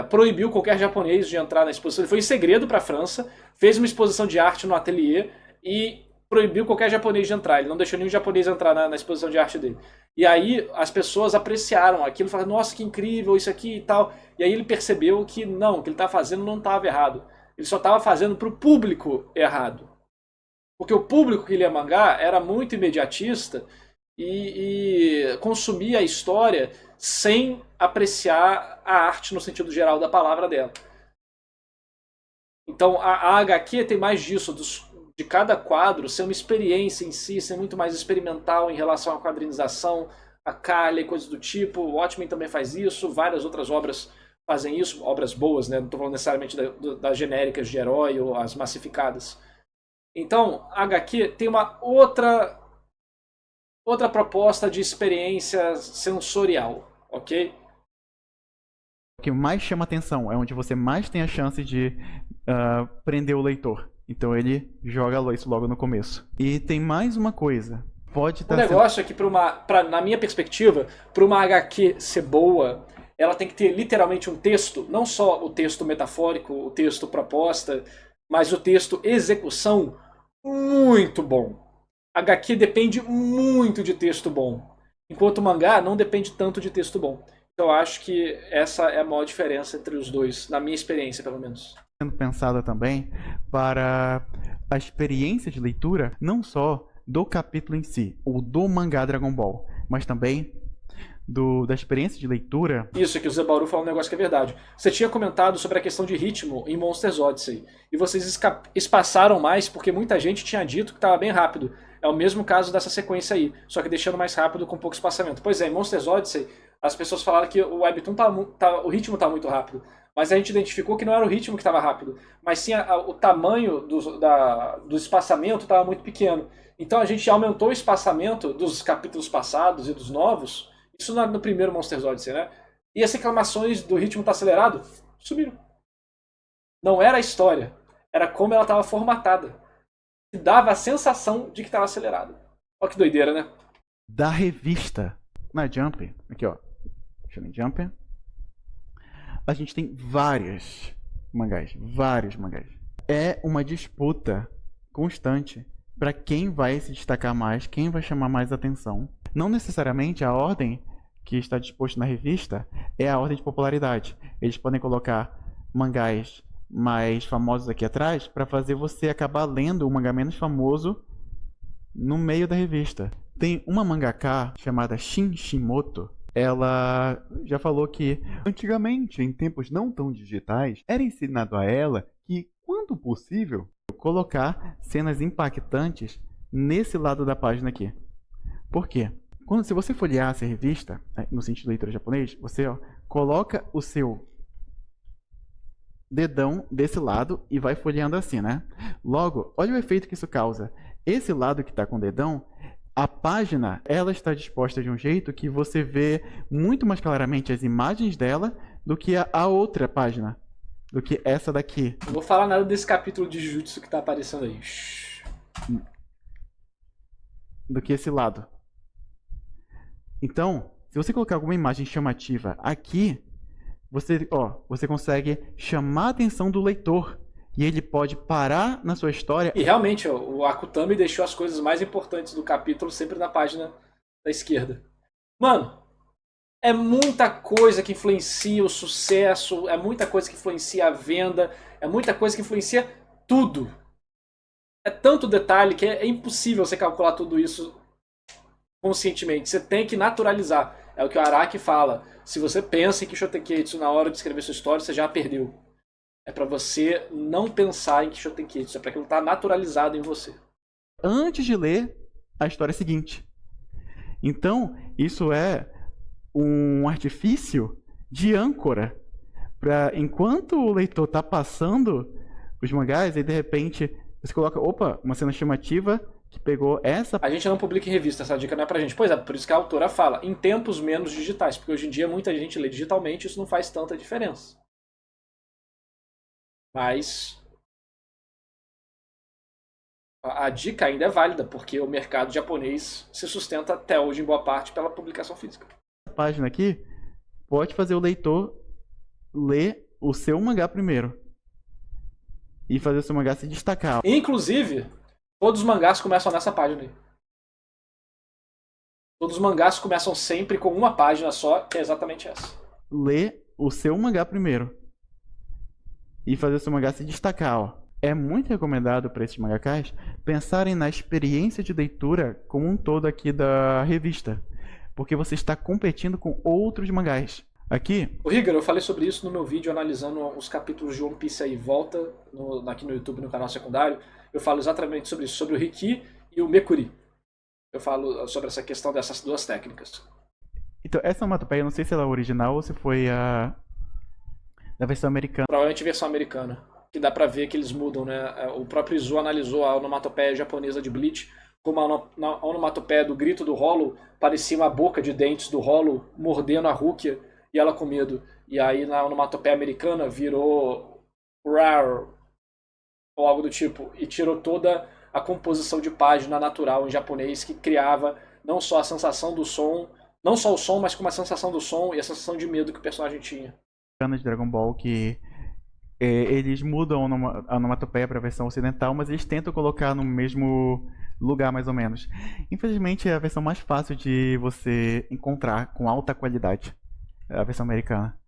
proibiu qualquer japonês de entrar na exposição. Ele foi em segredo para a França, fez uma exposição de arte no ateliê e proibiu qualquer japonês de entrar. Ele não deixou nenhum japonês entrar na exposição de arte dele. E aí as pessoas apreciaram aquilo, falaram, nossa, que incrível isso aqui e tal. E aí ele percebeu que não, o que ele estava fazendo não estava errado. Ele só estava fazendo para o público errado. Porque o público que lia mangá era muito imediatista e consumia a história sem apreciar a arte no sentido geral da palavra dela. Então a HQ tem mais disso, de cada quadro ser uma experiência em si, ser muito mais experimental em relação à quadrinização, a calha e coisas do tipo. O Watchmen também faz isso, várias outras obras fazem isso, obras boas, né? Não estou falando necessariamente das genéricas de herói ou as massificadas. Então, a HQ tem uma outra proposta de experiência sensorial, ok? O que mais chama atenção é onde você mais tem a chance de prender o leitor. Então ele joga isso logo no começo. E tem mais uma coisa. O negócio é que, na minha perspectiva, para uma HQ ser boa, ela tem que ter literalmente um texto, não só o texto metafórico, o texto proposta, mas o texto execução muito bom. HQ depende muito de texto bom, enquanto o mangá não depende tanto de texto bom. Então eu acho que essa é a maior diferença entre os dois, na minha experiência, pelo menos. Sendo pensada também para a experiência de leitura, não só do capítulo em si, ou do mangá Dragon Ball, mas também da experiência de leitura. Isso, que o Zebauru falou um negócio que é verdade. Você tinha comentado sobre a questão de ritmo em Monsters Odyssey, e vocês espaçaram mais porque muita gente tinha dito que estava bem rápido. É o mesmo caso dessa sequência aí, só que deixando mais rápido com pouco espaçamento. Pois é, em Monsters Odyssey, as pessoas falaram que o Webtoon o ritmo tá muito rápido. Mas a gente identificou que não era o ritmo que estava rápido, mas sim o tamanho do espaçamento estava muito pequeno. Então a gente aumentou o espaçamento dos capítulos passados e dos novos, isso no primeiro Monsters Odyssey, né? E as reclamações do ritmo tá acelerado sumiram. Não era a história, era como ela estava formatada. E dava a sensação de que estava acelerado. Olha que doideira, né? Da revista na Jump, aqui ó, Shonen Jump, a gente tem vários mangás. É uma disputa constante para quem vai se destacar mais, quem vai chamar mais atenção. Não necessariamente a ordem que está disposta na revista é a ordem de popularidade. Eles podem colocar mangás mais famosos aqui atrás para fazer você acabar lendo o mangá menos famoso no meio da revista. Tem uma mangaka chamada Shin Shimoto. Ela já falou que antigamente, em tempos não tão digitais, era ensinado a ela que, quando possível, colocar cenas impactantes nesse lado da página aqui. Por quê? Se você folhear essa revista, no sentido de leitura japonês, você coloca o seu dedão desse lado e vai folheando assim, né? Logo, olha o efeito que isso causa. Esse lado que está com o dedão, a página, ela está disposta de um jeito que você vê muito mais claramente as imagens dela do que a outra página, do que essa daqui. Não vou falar nada desse capítulo de Jujutsu que tá aparecendo aí. Do que esse lado. Então, se você colocar alguma imagem chamativa aqui, você consegue chamar a atenção do leitor. E ele pode parar na sua história. E realmente, o Akutami deixou as coisas mais importantes do capítulo sempre na página da esquerda. Mano, é muita coisa que influencia o sucesso, é muita coisa que influencia a venda, é muita coisa que influencia tudo. É tanto detalhe que é impossível você calcular tudo isso conscientemente. Você tem que naturalizar. É o que o Araki fala. Se você pensa em Kishotenketsu na hora de escrever sua história, você já perdeu. É pra você não pensar em Kishotenketsu, é pra aquilo estar naturalizado em você. Antes de ler a história seguinte. Então, isso é um artifício de âncora. Enquanto o leitor tá passando os mangás, aí de repente você coloca, opa, uma cena chamativa que pegou essa... A gente não publica em revista, essa dica não é pra gente. Pois é, por isso que a autora fala, em tempos menos digitais, porque hoje em dia muita gente lê digitalmente e isso não faz tanta diferença. Mas a dica ainda é válida, porque o mercado japonês se sustenta até hoje em boa parte pela publicação física. A página aqui pode fazer o leitor ler o seu mangá primeiro e fazer o seu mangá se destacar. Inclusive, todos os mangás começam nessa página aí. Todos os mangás começam sempre com uma página só, que é exatamente essa. Ler o seu mangá primeiro e fazer o seu mangá se destacar, ó. É muito recomendado para esses mangakas pensarem na experiência de leitura como um todo aqui da revista, porque você está competindo com outros mangás. Aqui... O Rigor, eu falei sobre isso no meu vídeo analisando os capítulos de One Piece aí, volta aqui no YouTube, no canal secundário. Eu falo exatamente sobre isso, sobre o Hiki e o Mekuri. Eu falo sobre essa questão dessas duas técnicas. Então, essa onomatopeia, eu não sei se ela é original ou se foi da versão americana. Provavelmente versão americana. Que dá pra ver que eles mudam, né? O próprio Izu analisou a onomatopeia japonesa de Bleach, como a onomatopeia do grito do Hollow parecia uma boca de dentes do Hollow mordendo a Rukia e ela com medo. E aí na onomatopeia americana virou rar ou algo do tipo. E tirou toda a composição de página natural em japonês que criava não só a sensação do som, não só o som, mas como a sensação do som e a sensação de medo que o personagem tinha. De Dragon Ball que eles mudam a onomatopeia para a versão ocidental, mas eles tentam colocar no mesmo lugar mais ou menos. Infelizmente é a versão mais fácil de você encontrar com alta qualidade. É a versão americana.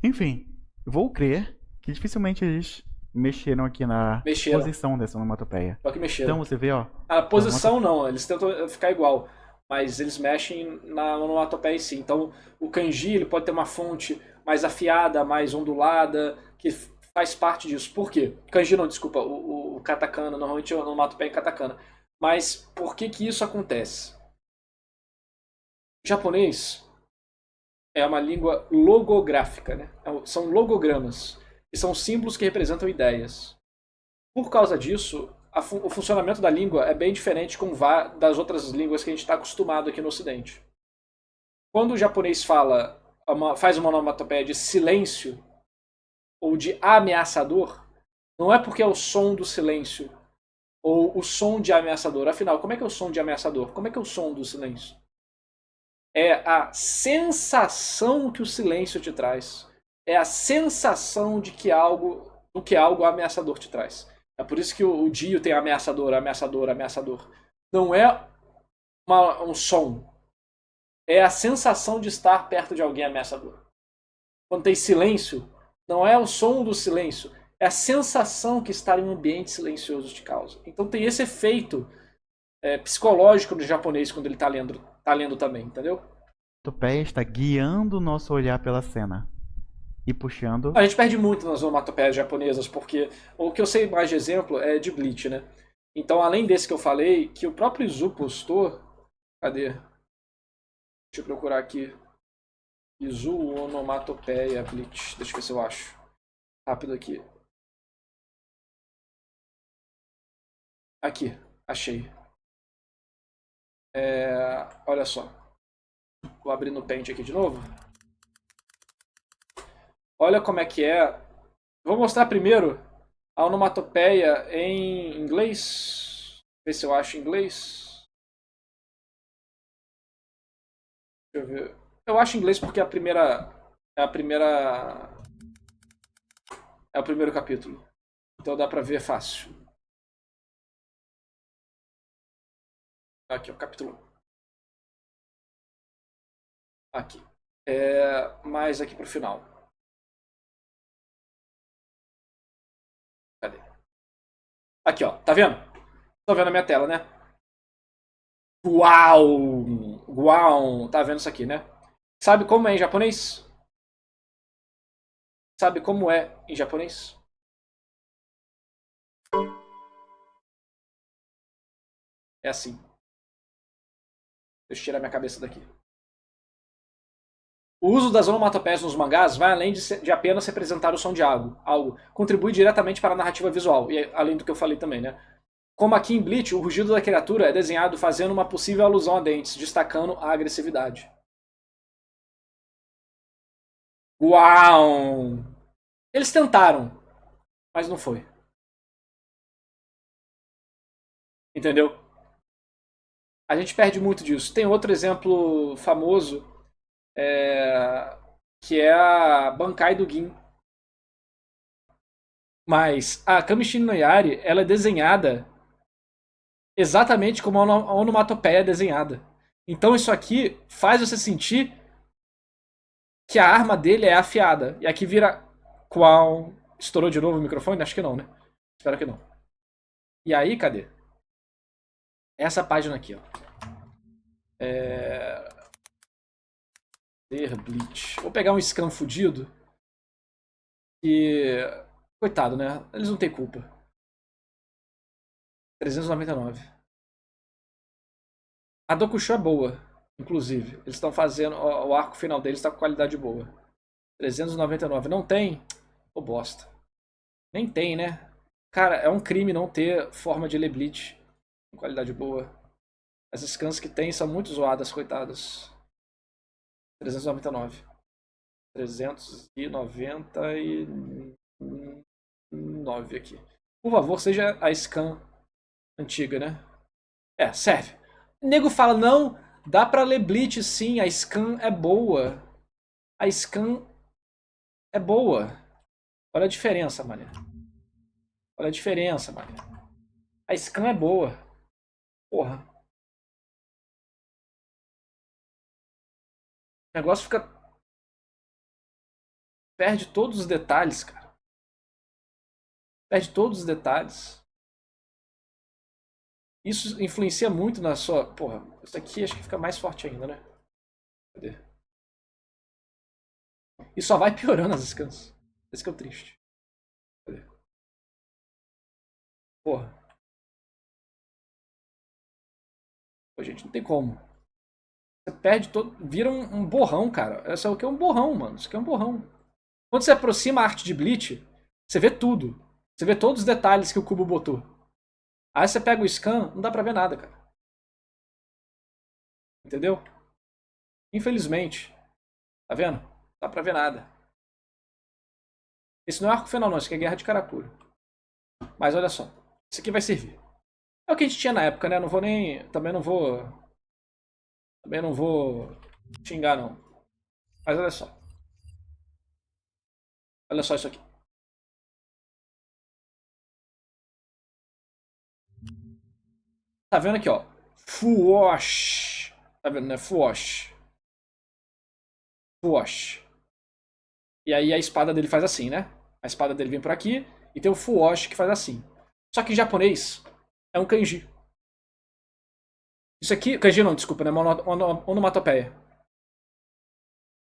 Enfim, vou crer que dificilmente eles mexeram aqui na Mexeram. posição dessa onomatopeia. Só que mexeram. Então você vê, ó. A posição não, eles tentam ficar igual. Mas eles mexem na onomatopeia em si. Então, o kanji ele pode ter uma fonte mais afiada, mais ondulada, que faz parte disso. Por quê? Kanji não, desculpa, o katakana, normalmente é onomatopeia em katakana. Mas por que que isso acontece? O japonês é uma língua logográfica, né? São logogramas, que são símbolos que representam ideias. Por causa disso, o funcionamento da língua é bem diferente das outras línguas que a gente está acostumado aqui no Ocidente. Quando o japonês faz uma onomatopeia de silêncio ou de ameaçador, não é porque é o som do silêncio ou o som de ameaçador. Afinal, como é que é o som de ameaçador? Como é que é o som do silêncio? É a sensação que o silêncio te traz. É a sensação do que algo ameaçador te traz. É por isso que o Dio tem ameaçador, ameaçador, ameaçador. Não é um som. É a sensação de estar perto de alguém ameaçador. Quando tem silêncio, não é o som do silêncio. É a sensação que estar em um ambiente silencioso te causa. Então tem esse efeito psicológico do japonês quando ele está lendo também, entendeu? A onomatopeia está guiando o nosso olhar pela cena. E puxando. A gente perde muito nas onomatopeias japonesas, porque o que eu sei mais de exemplo é de Bleach, né? Então, além desse que eu falei, que o próprio Izu postou. Cadê? Deixa eu procurar aqui. Izu onomatopeia Bleach. Deixa eu ver se eu acho. Rápido aqui. Aqui, achei. Olha só. Vou abrir no Paint aqui de novo. Olha como é que é. Vou mostrar primeiro a onomatopeia em inglês. Ver se eu acho em inglês. Deixa eu ver. Eu acho em inglês porque é a primeira. É o primeiro capítulo. Então dá pra ver fácil. Aqui, ó, capítulo 1. Aqui. Mais aqui pro final. Cadê? Aqui, ó. Tá vendo? Tô vendo a minha tela, né? Uau! Uau! Tá vendo isso aqui, né? Sabe como é em japonês? Sabe como é em japonês? É assim. Deixa eu tirar minha cabeça daqui. O uso das onomatopeias nos mangás vai além de apenas representar o som de algo. Contribui diretamente para a narrativa visual, e além do que eu falei também, né? Como aqui em Bleach, o rugido da criatura é desenhado fazendo uma possível alusão a dentes, destacando a agressividade. Uau! Eles tentaram, mas não foi. Entendeu? A gente perde muito disso. Tem outro exemplo famoso, que é a Bankai do Gin. Mas a Kamishini no Yari, ela é desenhada exatamente como a onomatopeia é desenhada. Então isso aqui faz você sentir que a arma dele é afiada. E aqui vira qual. Estourou de novo o microfone? Acho que não, né? Espero que não. E aí, cadê? Essa página aqui, ó. Bleach. Vou pegar um scan fudido. E. Coitado, né? Eles não têm culpa. 399. A Dokusho é boa, inclusive. Eles estão fazendo. O arco final deles está com qualidade boa. 399. Não tem? Ô bosta. Nem tem, né? Cara, é um crime não ter forma de ler Bleach com qualidade boa. As scans que tem são muito zoadas, coitadas. 399. 399 aqui. Por favor, seja a scan antiga, né? Serve. O nego fala, não, dá pra ler Bleach sim, a scan é boa. A scan é boa. Olha a diferença, mané. Olha a diferença, mané. A scan é boa. Porra. O negócio fica Perde todos os detalhes, cara. Perde todos os detalhes. Isso influencia muito na sua... Porra, isso aqui acho que fica mais forte ainda, né? Cadê? E só vai piorando as scans. Esse que é o triste. Cadê? Porra. Pô, gente, não tem como. Você perde todo... Vira um borrão, cara. Essa aqui é um borrão, mano. Isso aqui é um borrão. Quando você aproxima a arte de Bleach, você vê tudo. Você vê todos os detalhes que o cubo botou. Aí você pega o scan, não dá pra ver nada, cara. Entendeu? Infelizmente. Tá vendo? Não dá pra ver nada. Esse não é arco final, não. Isso aqui é Guerra de Karakura. Mas olha só. Isso aqui vai servir. É o que a gente tinha na época, né? Não vou nem... Também não vou xingar, não. Mas olha só. Olha só isso aqui. Tá vendo aqui, ó? Fuosh. Tá vendo, né? Fuosh. Fuosh. E aí a espada dele faz assim, né? A espada dele vem por aqui e tem o Fuosh que faz assim. Só que em japonês é um kanji. Isso aqui... Kanji não, desculpa, né? Uma onomatopeia.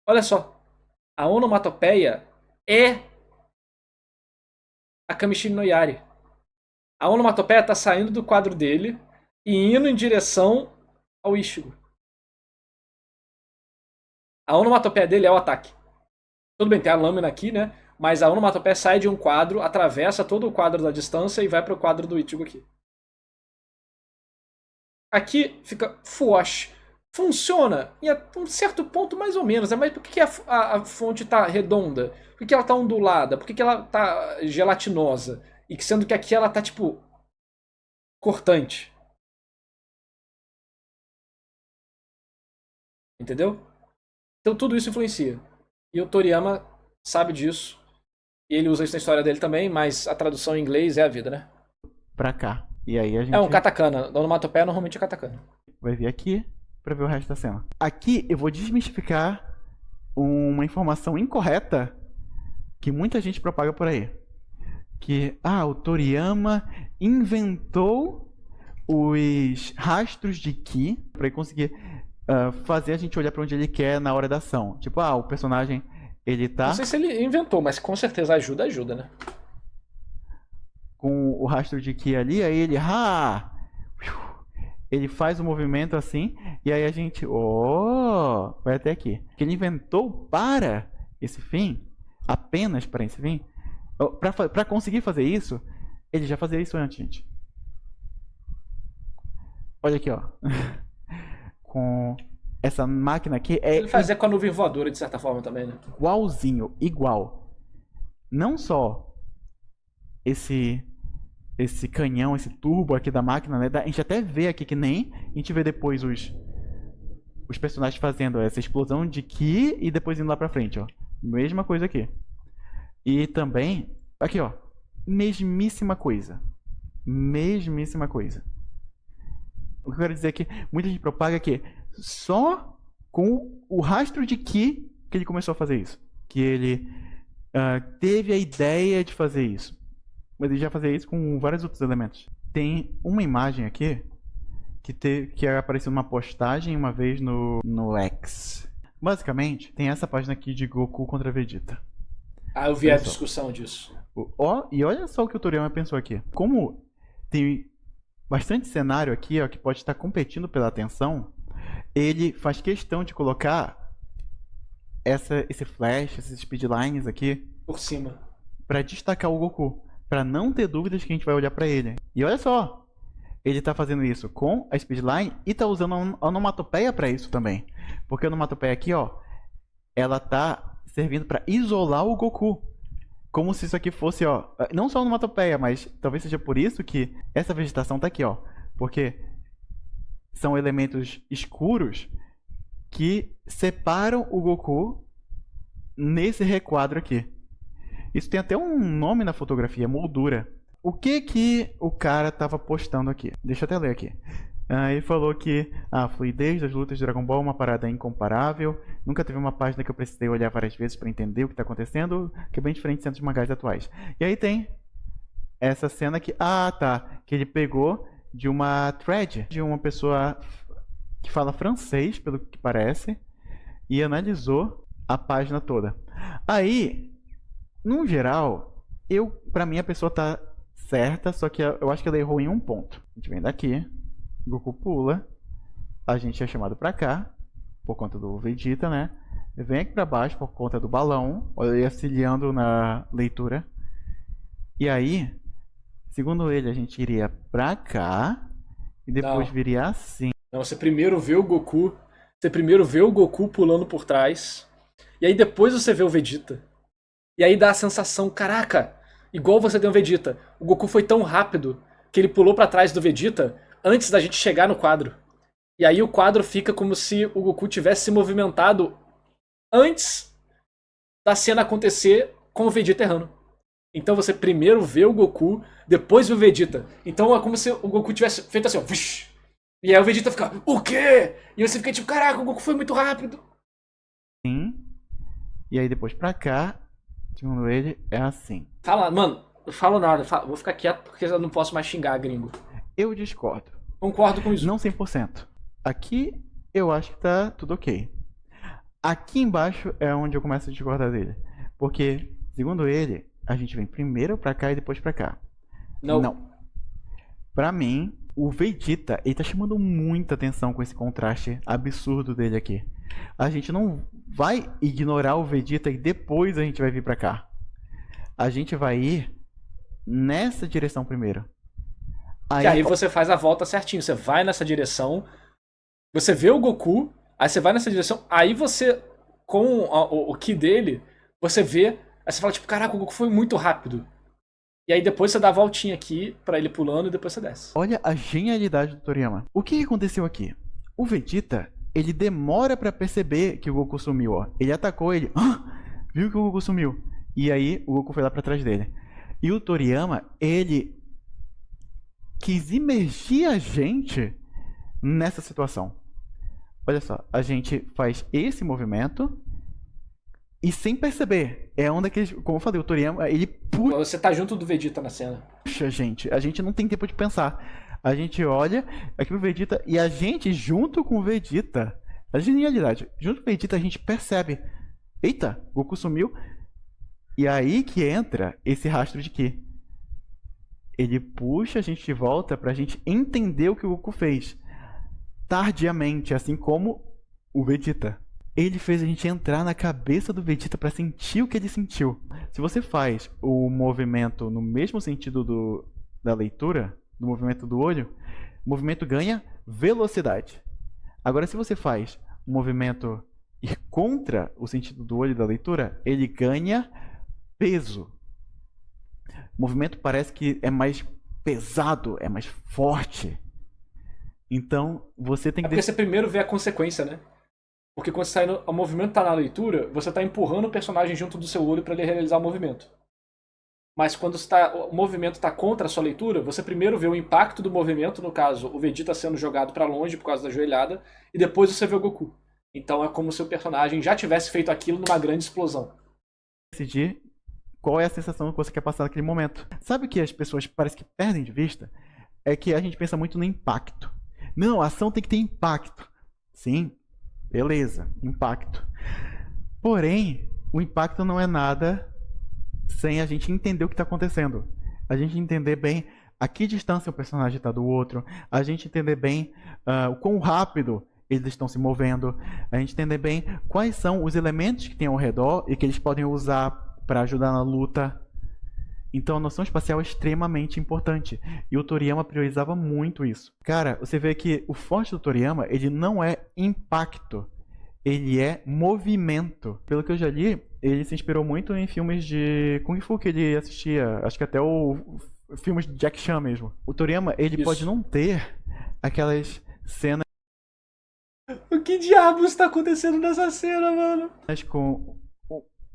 Olha só. A onomatopeia é a Kamishini no Yari. A onomatopeia tá saindo do quadro dele e indo em direção ao Ichigo. A onomatopeia dele é o ataque. Tudo bem, tem a lâmina aqui, né? Mas a onomatopeia sai de um quadro, atravessa todo o quadro da distância e vai para o quadro do Ichigo aqui. Aqui fica Fuosh. Funciona em um certo ponto mais ou menos, né? Mas por que a fonte tá redonda? Por que ela tá ondulada? Por que ela tá gelatinosa? E sendo que aqui ela tá, tipo, cortante. Entendeu? Então tudo isso influencia. E o Toriyama sabe disso. E ele usa isso na história dele também, mas a tradução em inglês é a vida, né? Pra cá. E aí a gente É um katakana. A onomatopeia normalmente é katakana. vai vir aqui pra ver o resto da cena. Aqui eu vou desmistificar uma informação incorreta que muita gente propaga por aí. Que, o Toriyama inventou os rastros de Ki pra ele conseguir fazer a gente olhar pra onde ele quer na hora da ação. Tipo, o personagem, ele tá... Não sei se ele inventou, mas com certeza ajuda, né? Com o rastro de Ki ali, aí ele... Ele faz o movimento assim, e aí a gente... vai até aqui. Que ele inventou para esse fim, apenas para esse fim. Pra conseguir fazer isso, ele já fazia isso antes, gente. Olha aqui, ó. Com essa máquina aqui Ele fazia com a nuvem voadora, de certa forma, também, né? Igualzinho, igual. Não só esse canhão, esse turbo aqui da máquina, né? A gente até vê aqui que nem a gente vê depois os personagens fazendo essa explosão de Ki e depois indo lá pra frente, ó. Mesma coisa aqui. E também, aqui, ó. Mesmíssima coisa. Mesmíssima coisa. O que eu quero dizer é que muita gente propaga que só com o rastro de Ki que ele começou a fazer isso. Que ele teve a ideia de fazer isso. Mas ele já fazia isso com vários outros elementos. Tem uma imagem aqui que apareceu numa postagem uma vez no X. Basicamente, tem essa página aqui de Goku contra Vegeta. Eu vi a discussão disso. E olha só o que o Toriyama pensou aqui. Como tem bastante cenário aqui, ó, que pode estar competindo pela atenção, ele faz questão de colocar esse flash, esses speedlines aqui por cima, para destacar o Goku, para não ter dúvidas que a gente vai olhar para ele. E olha só, ele tá fazendo isso com a speedline e tá usando a onomatopeia para isso também, porque a onomatopeia aqui, ó, ela tá servindo para isolar o Goku. Como se isso aqui fosse, ó, não só onomatopeia, mas talvez seja por isso que essa vegetação tá aqui, ó. Porque são elementos escuros que separam o Goku nesse requadro aqui. Isso tem até um nome na fotografia, moldura. O que o cara tava postando aqui? Deixa eu até ler aqui. Ele falou que a fluidez das lutas de Dragon Ball é uma parada incomparável. Nunca teve uma página que eu precisei olhar várias vezes para entender o que está acontecendo, que é bem diferente de certos mangás atuais. E aí tem essa cena que, que ele pegou de uma thread de uma pessoa que fala francês, pelo que parece, e analisou a página toda. Aí, no geral, pra mim a pessoa tá certa, só que eu acho que ela errou em um ponto. A gente vem daqui, Goku pula, a gente é chamado pra cá, por conta do Vegeta, né? Vem aqui pra baixo por conta do balão, olha ele auxiliando na leitura. E aí, segundo ele, a gente iria pra cá e depois Não. viria assim. Não, você primeiro vê o Goku. Você primeiro vê o Goku pulando por trás. E aí depois você vê o Vegeta. E aí dá a sensação, caraca, igual você tem o Vegeta. O Goku foi tão rápido que ele pulou pra trás do Vegeta antes da gente chegar no quadro. E aí o quadro fica como se o Goku tivesse se movimentado antes da cena acontecer com o Vegeta errando. Então você primeiro vê o Goku, depois vê o Vegeta. Então é como se o Goku tivesse feito assim, ó. Vush, e aí o Vegeta fica, o quê? E você fica tipo, caraca, o Goku foi muito rápido. Sim. E aí depois pra cá, segundo ele, é assim. Fala, mano, não falo nada. Vou ficar quieto porque eu não posso mais xingar, gringo. Eu discordo. Concordo com isso. Não 100%. Aqui eu acho que tá tudo ok. Aqui embaixo é onde eu começo a discordar dele. Porque, segundo ele, a gente vem primeiro pra cá e depois pra cá. Não. Pra mim, o Vegeta, ele tá chamando muita atenção com esse contraste absurdo dele aqui. A gente não vai ignorar o Vegeta e depois a gente vai vir pra cá. A gente vai ir nessa direção primeiro. Aí você faz a volta certinho. Você vai nessa direção, você vê o Goku, aí você vai nessa direção, aí você, com o Ki dele, você vê, aí você fala tipo, caraca, o Goku foi muito rápido. E aí depois você dá a voltinha aqui pra ele pulando e depois você desce. Olha a genialidade do Toriyama. O que aconteceu aqui? O Vegeta, ele demora pra perceber que o Goku sumiu, ó. Ele atacou ele, viu que o Goku sumiu. E aí o Goku foi lá pra trás dele. E o Toriyama, ele quis imergir a gente nessa situação. Olha só, a gente faz esse movimento e sem perceber, é onde que, como eu falei, o Toriyama, ele puxa. Você tá junto do Vegeta na cena. A gente não tem tempo de pensar. A gente olha aqui pro Vegeta e a gente, junto com o Vegeta, a genialidade, junto com o Vegeta a gente percebe, eita, Goku sumiu. E aí que entra esse rastro de Ki. Ele puxa a gente de volta pra gente entender o que o Goku fez. Tardiamente, assim como o Vegeta. Ele fez a gente entrar na cabeça do Vegeta pra sentir o que ele sentiu. Se você faz o movimento no mesmo sentido da leitura, do movimento do olho, o movimento ganha velocidade. Agora, se você faz o movimento ir contra o sentido do olho da leitura, ele ganha peso. O movimento parece que é mais pesado, é mais forte. Então, você tem que... porque você primeiro vê a consequência, né? Porque quando você o movimento tá na leitura, você tá empurrando o personagem junto do seu olho para ele realizar o movimento. Mas quando o movimento tá contra a sua leitura, você primeiro vê o impacto do movimento, no caso, o Vegeta sendo jogado para longe por causa da joelhada, e depois você vê o Goku. Então é como se o personagem já tivesse feito aquilo numa grande explosão. Decidir qual é a sensação que você quer passar naquele momento. Sabe o que as pessoas parece que perdem de vista? É que a gente pensa muito no impacto. Não, a ação tem que ter impacto. Sim, beleza, impacto. Porém, o impacto não é nada sem a gente entender o que está acontecendo. A gente entender bem a que distância o personagem está do outro, a gente entender bem o quão rápido eles estão se movendo, a gente entender bem quais são os elementos que tem ao redor e que eles podem usar para ajudar na luta. Então a noção espacial é extremamente importante. E o Toriyama priorizava muito isso. Cara, você vê que o forte do Toriyama, ele não é impacto. Ele é movimento. Pelo que eu já li, ele se inspirou muito em filmes de Kung Fu que ele assistia. Acho que até filmes de Jack Chan mesmo. O Toriyama, ele pode não ter aquelas cenas... O que diabos está acontecendo nessa cena, mano? Com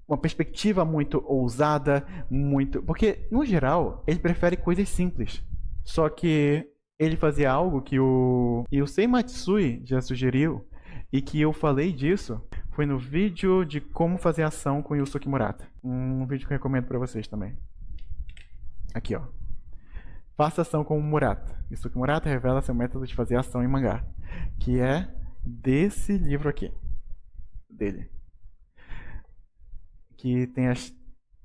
uma perspectiva muito ousada, muito... Porque, no geral, ele prefere coisas simples. Só que ele fazia algo que o Yusei Matsui já sugeriu e que eu falei disso foi no vídeo de como fazer ação com Yusuke Murata. Um vídeo que eu recomendo pra vocês também. Aqui, ó. Faça ação com o Murata. Yusuke Murata revela seu método de fazer ação em mangá, que é desse livro aqui, dele, que tem as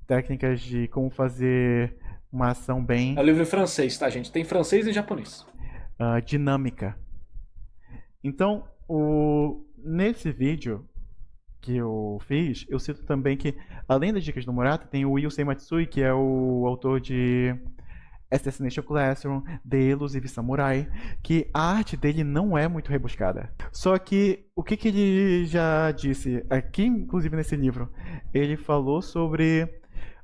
técnicas de como fazer uma ação bem É o livro em francês, tá, gente? Tem francês e japonês. dinâmica. Então, nesse vídeo que eu fiz, eu cito também que, além das dicas do Murata, tem o Yusei Matsui, que é o autor de Assassination Classroom, The Elusive Samurai, que a arte dele não é muito rebuscada. Só que, o que ele já disse aqui, inclusive nesse livro, ele falou sobre,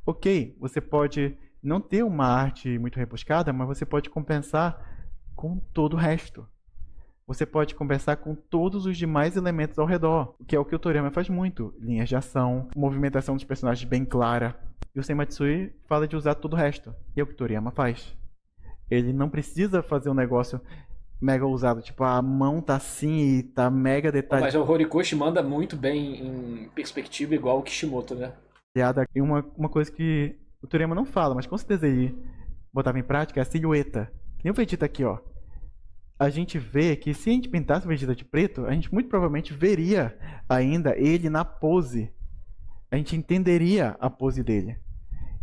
ok, você pode não ter uma arte muito rebuscada, mas você pode compensar com todo o resto. Você pode conversar com todos os demais elementos ao redor, que é o que o Toriyama faz muito. Linhas de ação, movimentação dos personagens bem clara. E o Seimatsui fala de usar todo o resto. E é o que o Toriyama faz. Ele não precisa fazer um negócio mega usado, tipo, a mão tá assim e tá mega detalhada. Mas o Horikoshi manda muito bem em perspectiva, igual o Kishimoto, né? E uma coisa que o Toriyama não fala, mas com certeza ele botava em prática, é a silhueta. Que nem o Vegeta aqui, ó. A gente vê que se a gente pintasse o Vegeta de preto, a gente muito provavelmente veria ainda ele na pose. A gente entenderia a pose dele.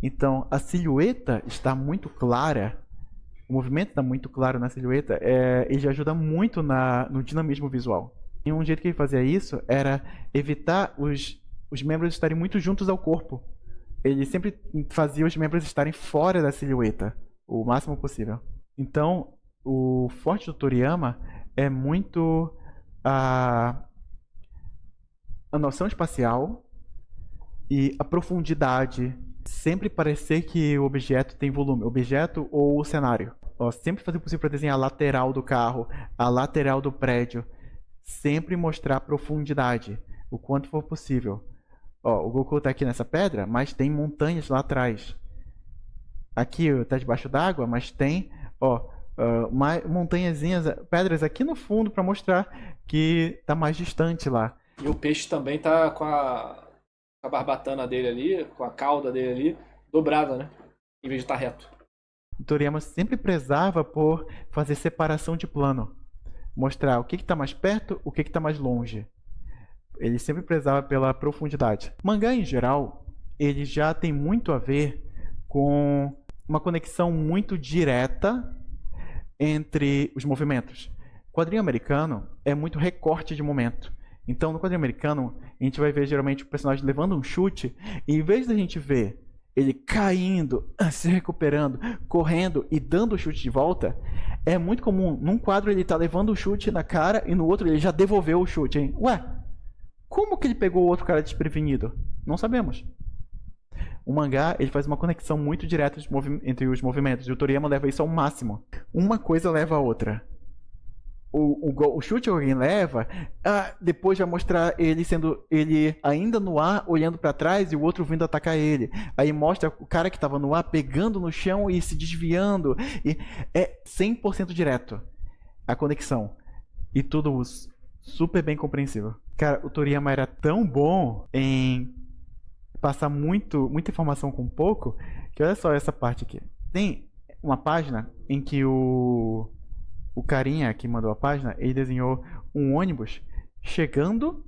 Então, a silhueta está muito clara, o movimento está muito claro na silhueta, e já ajuda muito no dinamismo visual. E um jeito que ele fazia isso era evitar os membros estarem muito juntos ao corpo. Ele sempre fazia os membros estarem fora da silhueta, o máximo possível. Então, o forte do Toriyama é muito a noção espacial e a profundidade. Sempre parecer que o objeto tem volume, objeto ou o cenário. Ó, sempre fazer o possível para desenhar a lateral do carro, a lateral do prédio. Sempre mostrar profundidade, o quanto for possível. Ó, o Goku está aqui nessa pedra, mas tem montanhas lá atrás. Aqui está debaixo d'água, mas tem, ó, montanhazinhas, pedras aqui no fundo para mostrar que está mais distante lá. E o peixe também tá com a barbatana dele ali, com a cauda dele ali, dobrada, né? Em vez de estar reto. O Toriyama sempre prezava por fazer separação de plano. Mostrar o que está mais perto, o que está mais longe. Ele sempre prezava pela profundidade. O mangá, em geral, ele já tem muito a ver com uma conexão muito direta entre os movimentos. O quadrinho americano é muito recorte de momento. Então, no quadrinho americano, a gente vai ver geralmente o personagem levando um chute, e em vez da gente ver ele caindo, se recuperando, correndo e dando o chute de volta, é muito comum, num quadro ele tá levando o chute na cara e no outro ele já devolveu o chute, hein? Ué, como que ele pegou o outro cara desprevenido? Não sabemos. O mangá, ele faz uma conexão muito direta entre os movimentos, e o Toriyama leva isso ao máximo. Uma coisa leva a outra. O chute que alguém leva, depois vai mostrar ele ainda no ar, olhando para trás, e o outro vindo atacar ele. Aí mostra o cara que estava no ar pegando no chão e se desviando. E é 100% direto a conexão. E tudo super bem compreensível. Cara, o Toriyama era tão bom em passar muita informação com pouco, que olha só essa parte aqui. Tem uma página em que o carinha que mandou a página, ele desenhou um ônibus chegando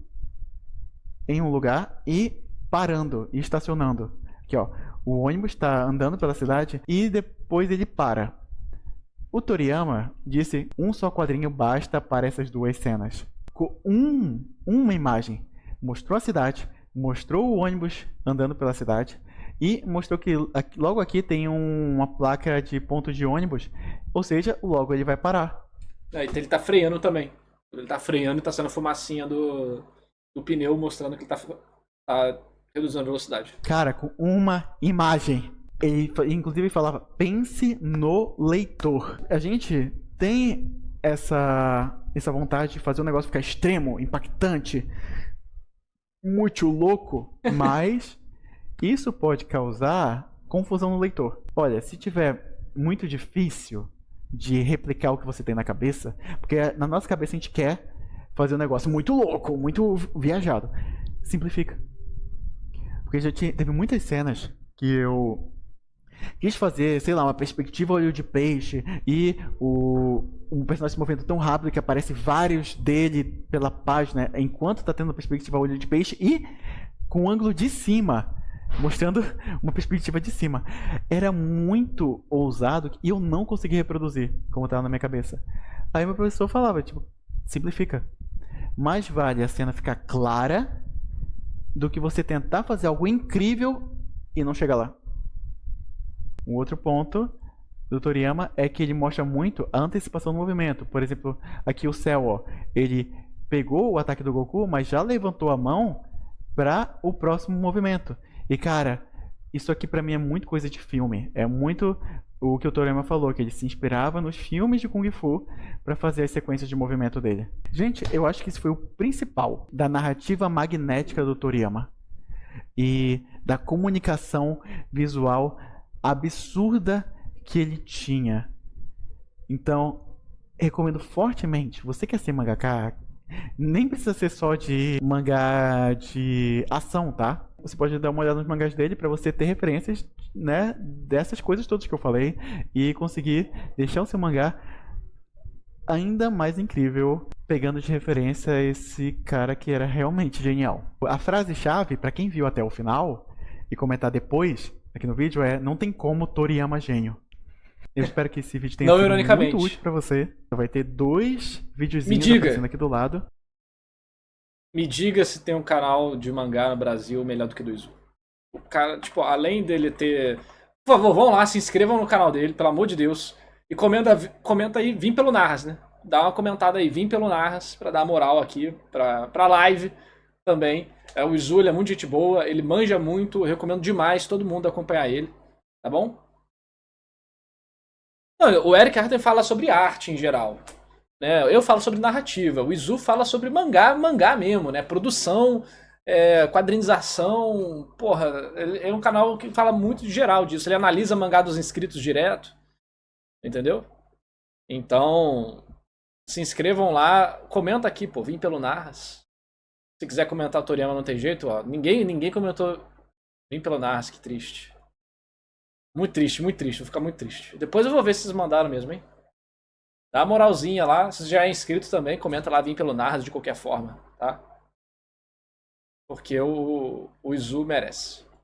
em um lugar e parando, e estacionando. Aqui, ó, o ônibus está andando pela cidade e depois ele para. O Toriyama disse, um só quadrinho basta para essas duas cenas. Com uma imagem, mostrou a cidade, mostrou o ônibus andando pela cidade e mostrou que logo aqui tem uma placa de ponto de ônibus, ou seja, logo ele vai parar. Então ele tá freando também. Ele tá freando e tá saindo fumacinha do pneu, mostrando que ele tá reduzindo a velocidade. Cara, com uma imagem. Ele inclusive falava, pense no leitor. A gente tem essa vontade de fazer o negócio ficar extremo, impactante, muito louco, mas isso pode causar confusão no leitor. Olha, se tiver muito difícil de replicar o que você tem na cabeça, porque na nossa cabeça a gente quer fazer um negócio muito louco, muito viajado. Simplifica. Porque teve muitas cenas que eu quis fazer, sei lá, uma perspectiva olho de peixe e um personagem se movendo tão rápido que aparece vários dele pela página enquanto tá tendo a perspectiva olho de peixe e com um ângulo de cima, mostrando uma perspectiva de cima. Era muito ousado e eu não consegui reproduzir como tava na minha cabeça. Aí meu professor falava, tipo, simplifica. Mais vale a cena ficar clara do que você tentar fazer algo incrível e não chegar lá. Um outro ponto do Toriyama é que ele mostra muito a antecipação do movimento. Por exemplo, aqui o Cell, ó, ele pegou o ataque do Goku, mas já levantou a mão para o próximo movimento. E cara, isso aqui pra mim é muito coisa de filme. É muito o que o Toriyama falou, que ele se inspirava nos filmes de Kung Fu para fazer as sequências de movimento dele. Gente, eu acho que isso foi o principal da narrativa magnética do Toriyama e da comunicação visual absurda que ele tinha. Então, recomendo fortemente. Você quer ser mangaka? Nem precisa ser só de mangá de ação, tá? Você pode dar uma olhada nos mangás dele para você ter referências, né, dessas coisas todas que eu falei e conseguir deixar o seu mangá ainda mais incrível, pegando de referência esse cara que era realmente genial. A frase-chave, para quem viu até o final e comentar depois aqui no vídeo, é: não tem como Toriyama gênio. Eu espero que esse vídeo tenha Não sido ironicamente. muito útil pra você. Vai ter 2 videozinhos aparecendo aqui do lado. Me diga se tem um canal de mangá no Brasil melhor do que do Izu. O cara, tipo, além dele ter... Por favor, vão lá, se inscrevam no canal dele, pelo amor de Deus. E comenta aí, vim pelo Narras, né? Dá uma comentada aí, vim pelo Narras, pra dar moral aqui, pra live também. O Izu, ele é muito gente boa, ele manja muito, eu recomendo demais todo mundo acompanhar ele, tá bom? Não, o Eric Harten fala sobre arte em geral, né? Eu falo sobre narrativa, o Izu fala sobre mangá mesmo, né? Produção, quadrinização, porra, ele é um canal que fala muito de geral disso, ele analisa mangá dos inscritos direto, entendeu? Então, se inscrevam lá, comenta aqui, pô, vim pelo Narras. Se quiser comentar o Toriyama não tem jeito, ó, ninguém comentou vim pelo Narras, que triste. Muito triste, vou ficar muito triste. Depois eu vou ver se vocês mandaram mesmo, hein? Dá uma moralzinha lá, se você já é inscrito também, comenta lá, vim pelo Narras de qualquer forma, tá? Porque o Izu merece.